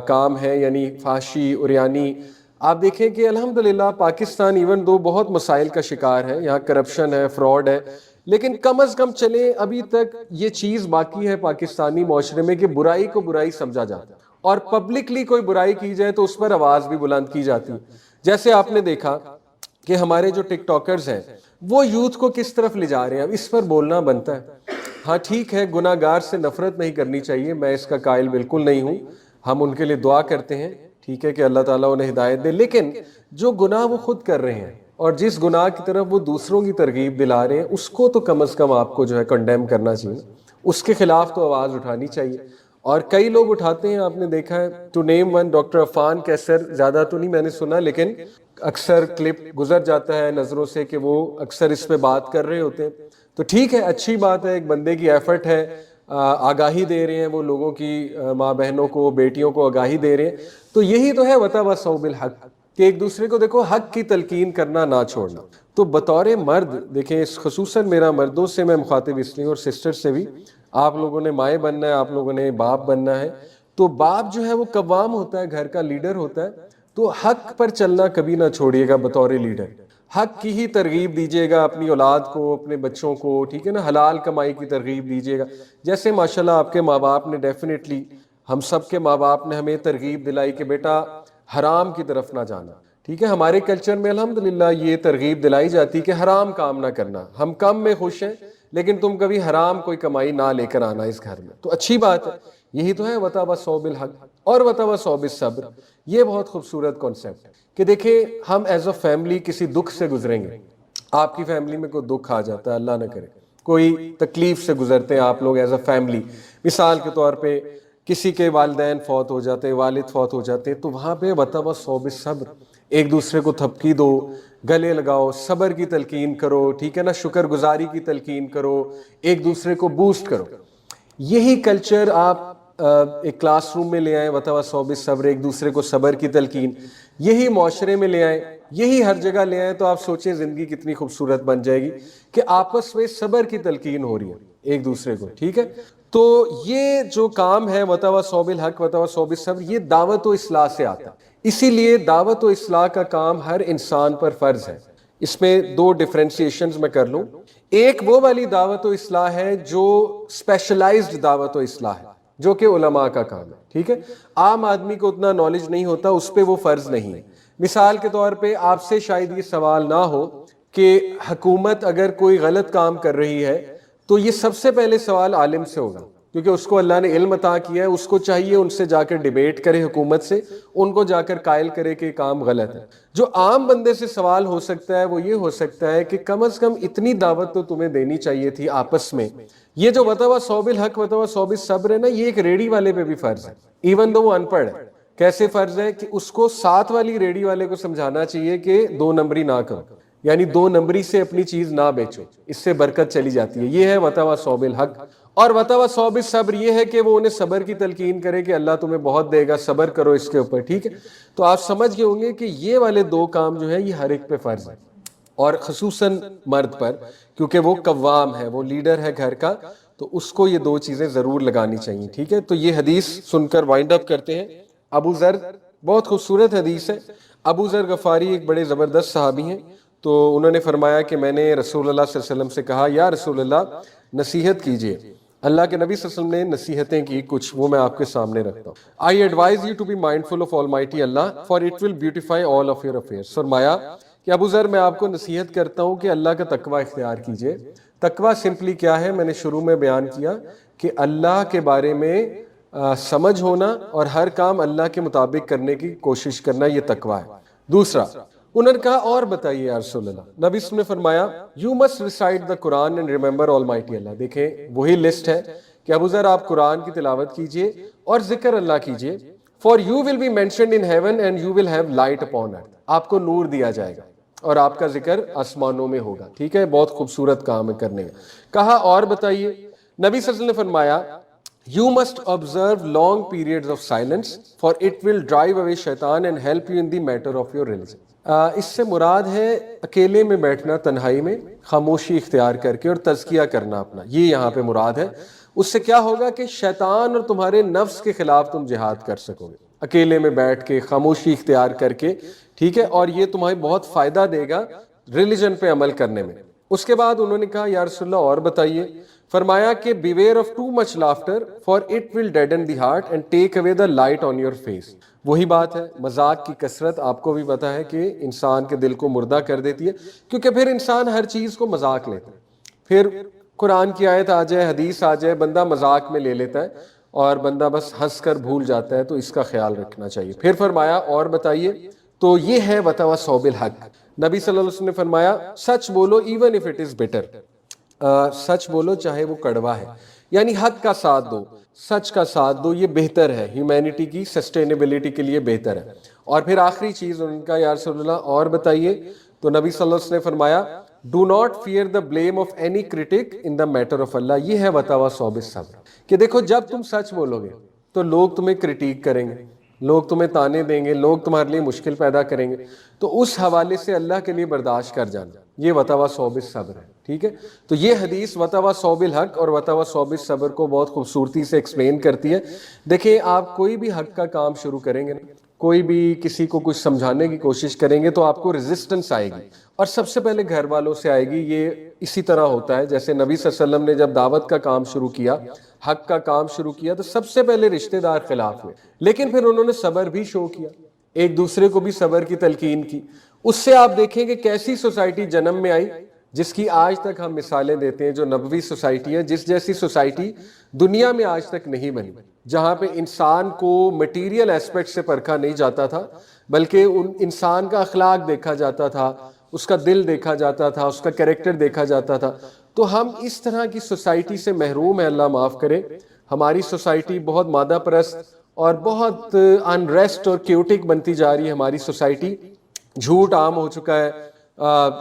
کام ہیں یعنی فحاشی عریانی, آپ دیکھیں کہ الحمدللہ پاکستان ایون دو بہت مسائل کا شکار ہے, یہاں کرپشن ہے, فراڈ ہے, لیکن کم از کم چلے ابھی تک یہ چیز باقی ہے پاکستانی معاشرے میں کہ برائی کو برائی سمجھا جاتا ہے, اور پبلکلی کوئی برائی کی جائے تو اس پر آواز بھی بلند کی جاتی ہے. جیسے آپ نے دیکھا کہ ہمارے جو ٹک ٹاکرز ہیں وہ یوتھ کو کس طرف لے جا رہے ہیں, اب اس پر بولنا بنتا ہے. ہاں ٹھیک ہے, گناہ گار سے نفرت نہیں کرنی چاہیے, میں اس کا قائل بالکل نہیں ہوں, ہم ان کے لیے دعا کرتے ہیں, ٹھیک ہے کہ اللہ تعالیٰ انہیں ہدایت دے, لیکن جو گناہ وہ خود کر رہے ہیں اور جس گناہ کی طرف وہ دوسروں کی ترغیب دلا رہے ہیں اس کو تو کم از کم آپ کو جو ہے کنڈیم کرنا چاہیے, اس کے خلاف تو آواز اٹھانی چاہیے. اور کئی لوگ اٹھاتے ہیں, آپ نے دیکھا ہے, to name one, doctor Affan Qaiser, زیادہ تو نہیں میں نے سنا لیکن اکثر کلپ گزر جاتا ہے نظروں سے کہ وہ اکثر اس پہ بات کر رہے ہوتے ہیں. تو ٹھیک ہے، اچھی بات ہے، ایک بندے کی ایفرٹ ہے، آگاہی دے رہے ہیں وہ لوگوں کی، ماں بہنوں کو، بیٹیوں کو آگاہی دے رہے ہیں، تو یہی تو ہے وتواصوا بالحق، کہ ایک دوسرے کو دیکھو حق کی تلقین کرنا نہ چھوڑنا۔ تو بطور مرد دیکھیں، خصوصاً میرا مردوں سے میں مخاطب اس لیے، اور سسٹر سے بھی، آپ لوگوں نے مائیں بننا ہے، آپ لوگوں نے باپ بننا ہے، تو باپ جو ہے وہ قوام ہوتا ہے، گھر کا لیڈر ہوتا ہے، تو حق پر چلنا کبھی نہ چھوڑیے گا بطور لیڈر، حق کی ہی ترغیب دیجیے گا اپنی اولاد کو، اپنے بچوں کو، ٹھیک ہے نا، حلال کمائی کی ترغیب دیجیے گا، جیسے ماشاءاللہ آپ کے ماں باپ نے ڈیفینیٹلی، ہم سب کے ماں باپ نے ہمیں ترغیب دلائی کہ بیٹا حرام کی طرف نہ جانا، ٹھیک ہے، ہمارے کلچر میں الحمدللہ یہ ترغیب دلائی جاتی کہ حرام کام نہ کرنا، ہم کم میں خوش ہیں لیکن تم کبھی حرام کوئی کمائی نہ لے کر آنا اس گھر میں، تو اچھی بات ہے، یہی تو ہے وتواصوا بالحق اور وتواصوا بالصبر۔ یہ بہت خوبصورت کانسیپٹ ہے کہ دیکھیں ہم ایز اے فیملی کسی دکھ سے گزریں گے، آپ کی فیملی میں کوئی دکھ آ جاتا ہے، اللہ نہ کرے کوئی تکلیف سے گزرتے ہیں آپ لوگ ایز اے فیملی، مثال کے طور پہ کسی کے والدین فوت ہو جاتے ہیں، والد فوت ہو جاتے ہیں، تو وہاں پہ وتواصوا بالصبر، ایک دوسرے کو تھپکی دو، گلے لگاؤ، صبر کی تلقین کرو، ٹھیک ہے نا، شکر گزاری کی تلقین کرو، ایک دوسرے کو بوسٹ کرو۔ یہی کلچر آپ ایک کلاس روم میں لے آئیں، وتواصوا بالصبر، ایک دوسرے کو صبر کی تلقین، یہی معاشرے میں لے آئیں، یہی ہر جگہ لے آئیں، تو آپ سوچیں زندگی کتنی خوبصورت بن جائے گی کہ آپس میں صبر کی تلقین ہو رہی ہے ایک دوسرے کو، ٹھیک ہے۔ تو یہ جو کام ہے وتواصوا بالحق وتواصوا بالصبر، یہ دعوت و اصلاح سے آتا ہے، اسی لیے دعوت و اصلاح کا کام ہر انسان پر فرض ہے۔ اس میں دو ڈفرینسیشنز میں کر لوں، ایک وہ والی دعوت و اصلاح ہے جو اسپیشلائزڈ دعوت و اصلاح ہے، جو کہ علماء کا کام ہے، ٹھیک ہے، عام آدمی کو اتنا نالج نہیں ہوتا، اس پہ وہ فرض نہیں ہے۔ مثال کے طور پہ آپ سے شاید یہ سوال نہ ہو کہ حکومت اگر کوئی غلط کام کر رہی ہے تو یہ سب سے پہلے سوال عالم سے ہوگا، کیونکہ اس کو اللہ نے علم عطا کیا ہے، اس کو چاہیے ان سے جا کر ڈیبیٹ کرے حکومت سے، ان کو جا کر قائل کرے کہ کام غلط ہے۔ جو عام بندے سے سوال ہو سکتا ہے وہ یہ ہو سکتا ہے کہ کم از کم اتنی دعوت تو تمہیں دینی چاہیے تھی آپس میں۔ یہ جو وتواصوا بالحق وتواصوا بالصبر ہے نا، یہ ایک ریڑھی والے پہ بھی فرض ہے، ایون دو وہ ان پڑھ ہے۔ کیسے فرض ہے کہ اس کو ساتھ والی ریڑھی والے کو سمجھانا چاہیے کہ دو نمبری نہ کرو، یعنی دو نمبری سے اپنی چیز نہ بیچو، اس سے برکت چلی جاتی ہے۔ یہ ہے وتواصوا بالحق۔ اور وتواصوا بالصبر یہ ہے کہ وہ انہیں صبر کی تلقین کرے کہ اللہ تمہیں بہت دے گا، صبر کرو اس کے اوپر، ٹھیک ہے۔ تو آپ سمجھ گئے ہوں گے کہ یہ والے دو کام جو ہے یہ ہر ایک پہ فرض ہے، اور خصوصاً مرد پر، کیونکہ وہ قوام ہے، وہ لیڈر ہے گھر کا، تو اس کو یہ دو چیزیں ضرور لگانی چاہیے، ٹھیک ہے۔ تو یہ حدیث سن کر وائنڈ اپ کرتے ہیں۔ ابو ذر، بہت خوبصورت حدیث ہے۔ ابو ذر غفاری ایک بڑے زبردست صحابی ہیں، تو انہوں نے فرمایا کہ میں نے رسول اللہ صلی اللہ علیہ وسلم سے کہا، یا رسول اللہ نصیحت کیجئے۔ اللہ کے نبی صلی اللہ علیہ وسلم نے نصیحتیں کی کچھ، وہ میں آپ کے سامنے رکھتا ہوں۔ I advise you to be mindful of Almighty Allah, for it will beautify all of your affairs۔ فرمایا کہ ابو ذر میں آپ کو نصیحت کرتا ہوں کہ اللہ کا تقوی اختیار کیجئے۔ تقوی سمپلی کیا ہے، میں نے شروع میں بیان کیا کہ اللہ کے بارے میں سمجھ ہونا اور ہر کام اللہ کے مطابق کرنے کی کوشش کرنا، یہ تقوی ہے۔ دوسرا، انہوں نے کہا اور بتائیے یا رسول اللہ۔ نبی صلی اللہ علیہ وسلم نے فرمایا you must recite the Quran and remember almighty Allah. دیکھیں وہی لسٹ ہے کہ ابو ذر آپ قرآن کی تلاوت کیجئے اور ذکر اللہ کیجئے، for you will be mentioned in heaven and you will have light upon earth, آپ کو نور دیا جائے گا اور آپ کا ذکر آسمانوں میں ہوگا، ٹھیک ہے، بہت خوبصورت کام ہے کرنے کا۔ کہا اور بتائیے، نبی صلی اللہ علیہ وسلم نے فرمایا You must observe long periods of silence, for it will drive away shaitan and help you in the matter of your religion۔ اس سے مراد ہے اکیلے میں بیٹھنا، تنہائی میں خاموشی اختیار کر کے اور تزکیہ کرنا اپنا، یہ یہاں پہ مراد ہے۔ اس سے کیا ہوگا کہ شیطان اور تمہارے نفس کے خلاف تم جہاد کر سکو گے، اکیلے میں بیٹھ کے خاموشی اختیار کر کے، ٹھیک ہے، اور یہ تمہیں بہت فائدہ دے گا ریلیجن پہ عمل کرنے میں۔ اس کے بعد انہوں نے کہا یا رسول اللہ اور بتائیے۔ فرمایا کہ beware of too much laughter, for it will deaden the heart and take away the light on your face. وہی بات ہے، مذاق کی کثرت آپ کو بھی پتا ہے کہ انسان کے دل کو مردہ کر دیتی ہے، کیونکہ پھر انسان ہر چیز کو مذاق لیتا ہے، پھر قرآن کی آیت آ جائے، حدیث آ جائے، بندہ مذاق میں لے لیتا ہے اور بندہ بس ہنس کر بھول جاتا ہے، تو اس کا خیال رکھنا چاہیے۔ پھر فرمایا اور بتائیے، تو یہ ہے وتواصوا بالحق۔ نبی صلی اللہ علیہ وسلم نے فرمایا سچ بولو even if it is bitter, سچ بولو چاہے وہ کڑوا ہے، یعنی حق کا ساتھ دو، سچ کا ساتھ دو، یہ بہتر ہے، ہیومینٹی کی سسٹینیبلٹی کے لیے بہتر ہے۔ اور پھر آخری چیز ان کا یا رسول اللہ اور بتائیے، تو نبی صلی اللہ علیہ وسلم نے فرمایا do not fear the blame of any critic in the matter of Allah. یہ ہے وتواصوا بالصبر کہ دیکھو جب تم سچ بولو گے تو لوگ تمہیں کرٹیک کریں گے, لوگ تمہیں تانے دیں گے, لوگ تمہارے لیے مشکل پیدا کریں گے, تو اس حوالے سے اللہ کے لیے برداشت کر جانا, یہ وتواصوا بالصبر ہے. ٹھیک ہے, تو یہ حدیث وتواصوا بالحق اور وتواصوا بالصبر کو بہت خوبصورتی سے ایکسپلین کرتی ہے. دیکھیں آپ کوئی بھی حق کا کام شروع کریں گے نا, کوئی بھی کسی کو کچھ سمجھانے کی کوشش کریں گے تو آپ کو ریزسٹنس آئے گی, اور سب سے پہلے گھر والوں سے آئے گی. یہ اسی طرح ہوتا ہے جیسے نبی صلی اللہ علیہ وسلم نے جب دعوت کا کام شروع کیا, حق کا کام شروع کیا, تو سب سے پہلے رشتہ دار خلاف ہوئے, لیکن پھر انہوں نے صبر بھی شو کیا, ایک دوسرے کو بھی صبر کی تلقین کی. اس سے آپ دیکھیں کہ کیسی سوسائٹی جنم میں آئی جس کی آج تک ہم مثالیں دیتے ہیں, جو نبوی سوسائٹی ہے, جس جیسی سوسائٹی دنیا میں آج تک نہیں بنی, جہاں پہ انسان کو مٹیریل ایسپیکٹ سے پرکھا نہیں جاتا تھا بلکہ انسان کا اخلاق دیکھا جاتا تھا, اس کا دل دیکھا جاتا تھا, اس کا کریکٹر دیکھا جاتا تھا. تو ہم اس طرح کی سوسائٹی سے محروم ہیں, اللہ معاف کرے. ہماری سوسائٹی بہت مادہ پرست اور بہت انریسٹ اور کیوٹک بنتی جا رہی ہے. ہماری سوسائٹی جھوٹ عام ہو چکا ہے,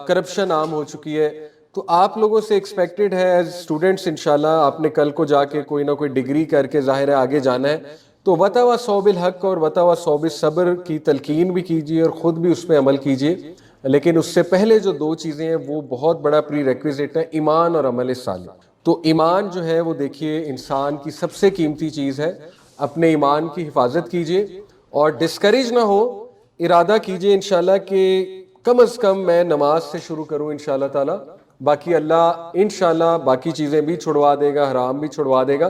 کرپشن عام ہو چکی ہے. تو آپ لوگوں سے ایکسپیکٹڈ ہے ایز اسٹوڈنٹس, انشاءاللہ آپ نے کل کو جا کے کوئی نہ کوئی ڈگری کر کے ظاہر ہے آگے جانا ہے, تو وتواصوا بالحق اور وتواصوا بالصبر کی تلقین بھی کیجیے اور خود بھی اس پہ عمل کیجیے. لیکن اس سے پہلے جو دو چیزیں ہیں وہ بہت بڑا پری ریکویزٹ ہے, ایمان اور عمل صالح. تو ایمان جو ہے وہ دیکھیے انسان کی سب سے قیمتی چیز ہے. اپنے ایمان کی حفاظت کیجیے اور ڈسکریج نہ ہو, ارادہ کیجیے انشاءاللہ کہ کم از کم میں نماز سے شروع کروں انشاءاللہ تعالی. باقی اللہ انشاءاللہ باقی چیزیں بھی چھڑوا دے گا, حرام بھی چھڑوا دے گا,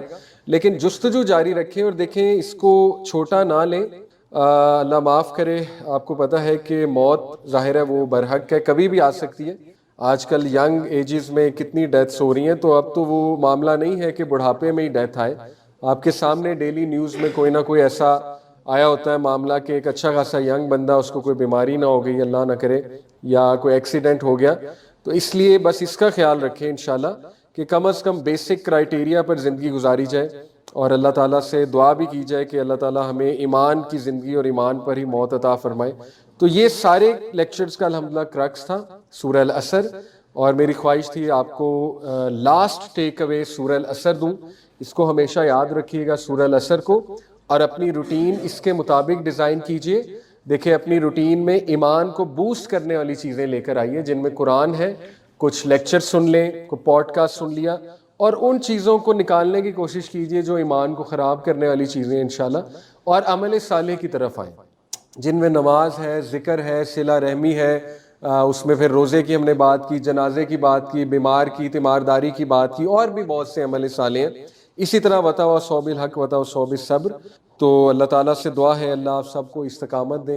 لیکن جستجو جاری رکھیں اور دیکھیں اس کو چھوٹا نہ لیں. اللہ معاف کرے, آپ کو پتہ ہے کہ موت ظاہر ہے وہ برحق ہے, کبھی بھی آ سکتی ہے. آج کل ینگ ایجز میں کتنی ڈیتھس ہو رہی ہیں, تو اب تو وہ معاملہ نہیں ہے کہ بڑھاپے میں ہی ڈیتھ آئے. آپ کے سامنے ڈیلی نیوز میں کوئی نہ کوئی ایسا آیا ہوتا ہے معاملہ کہ ایک اچھا خاصا ینگ بندہ, اس کو کوئی بیماری نہ ہو گئی اللہ نہ کرے, یا کوئی ایکسیڈنٹ ہو گیا. تو اس لیے بس اس کا خیال رکھیں انشاءاللہ کہ کم از کم بیسک کرائیٹیریا پر زندگی گزاری جائے, اور اللہ تعالیٰ سے دعا بھی کی جائے کہ اللہ تعالیٰ ہمیں ایمان کی زندگی اور ایمان پر ہی موت عطا فرمائے. تو یہ سارے لیکچرز کا الحمدللہ کرکس تھا سورہ العصر, اور میری خواہش تھی آپ کو لاسٹ ٹیک اوے سورہ العصر دوں. اس کو ہمیشہ یاد رکھیے گا سورہ العصر کو, اور اپنی روٹین اس کے مطابق ڈیزائن کیجئے. دیکھیں اپنی روٹین میں ایمان کو بوسٹ کرنے والی چیزیں لے کر آئیے, جن میں قرآن ہے, کچھ لیکچر سن لیں, کوئی پوڈ کاسٹ سن لیا, اور ان چیزوں کو نکالنے کی کوشش کیجئے جو ایمان کو خراب کرنے والی چیزیں انشاءاللہ, اور عمل صالح کی طرف آئیں, جن میں نماز ہے, ذکر ہے, صلہ رحمی ہے, اس میں پھر روزے کی ہم نے بات کی, جنازے کی بات کی, بیمار کی تیمارداری کی بات کی, اور بھی بہت سے عمل صالح ہیں. اسی طرح وتواصوا بالحق وتواصوا بالصبر. تو اللہ تعالیٰ سے دعا ہے اللہ آپ سب کو استقامت دے.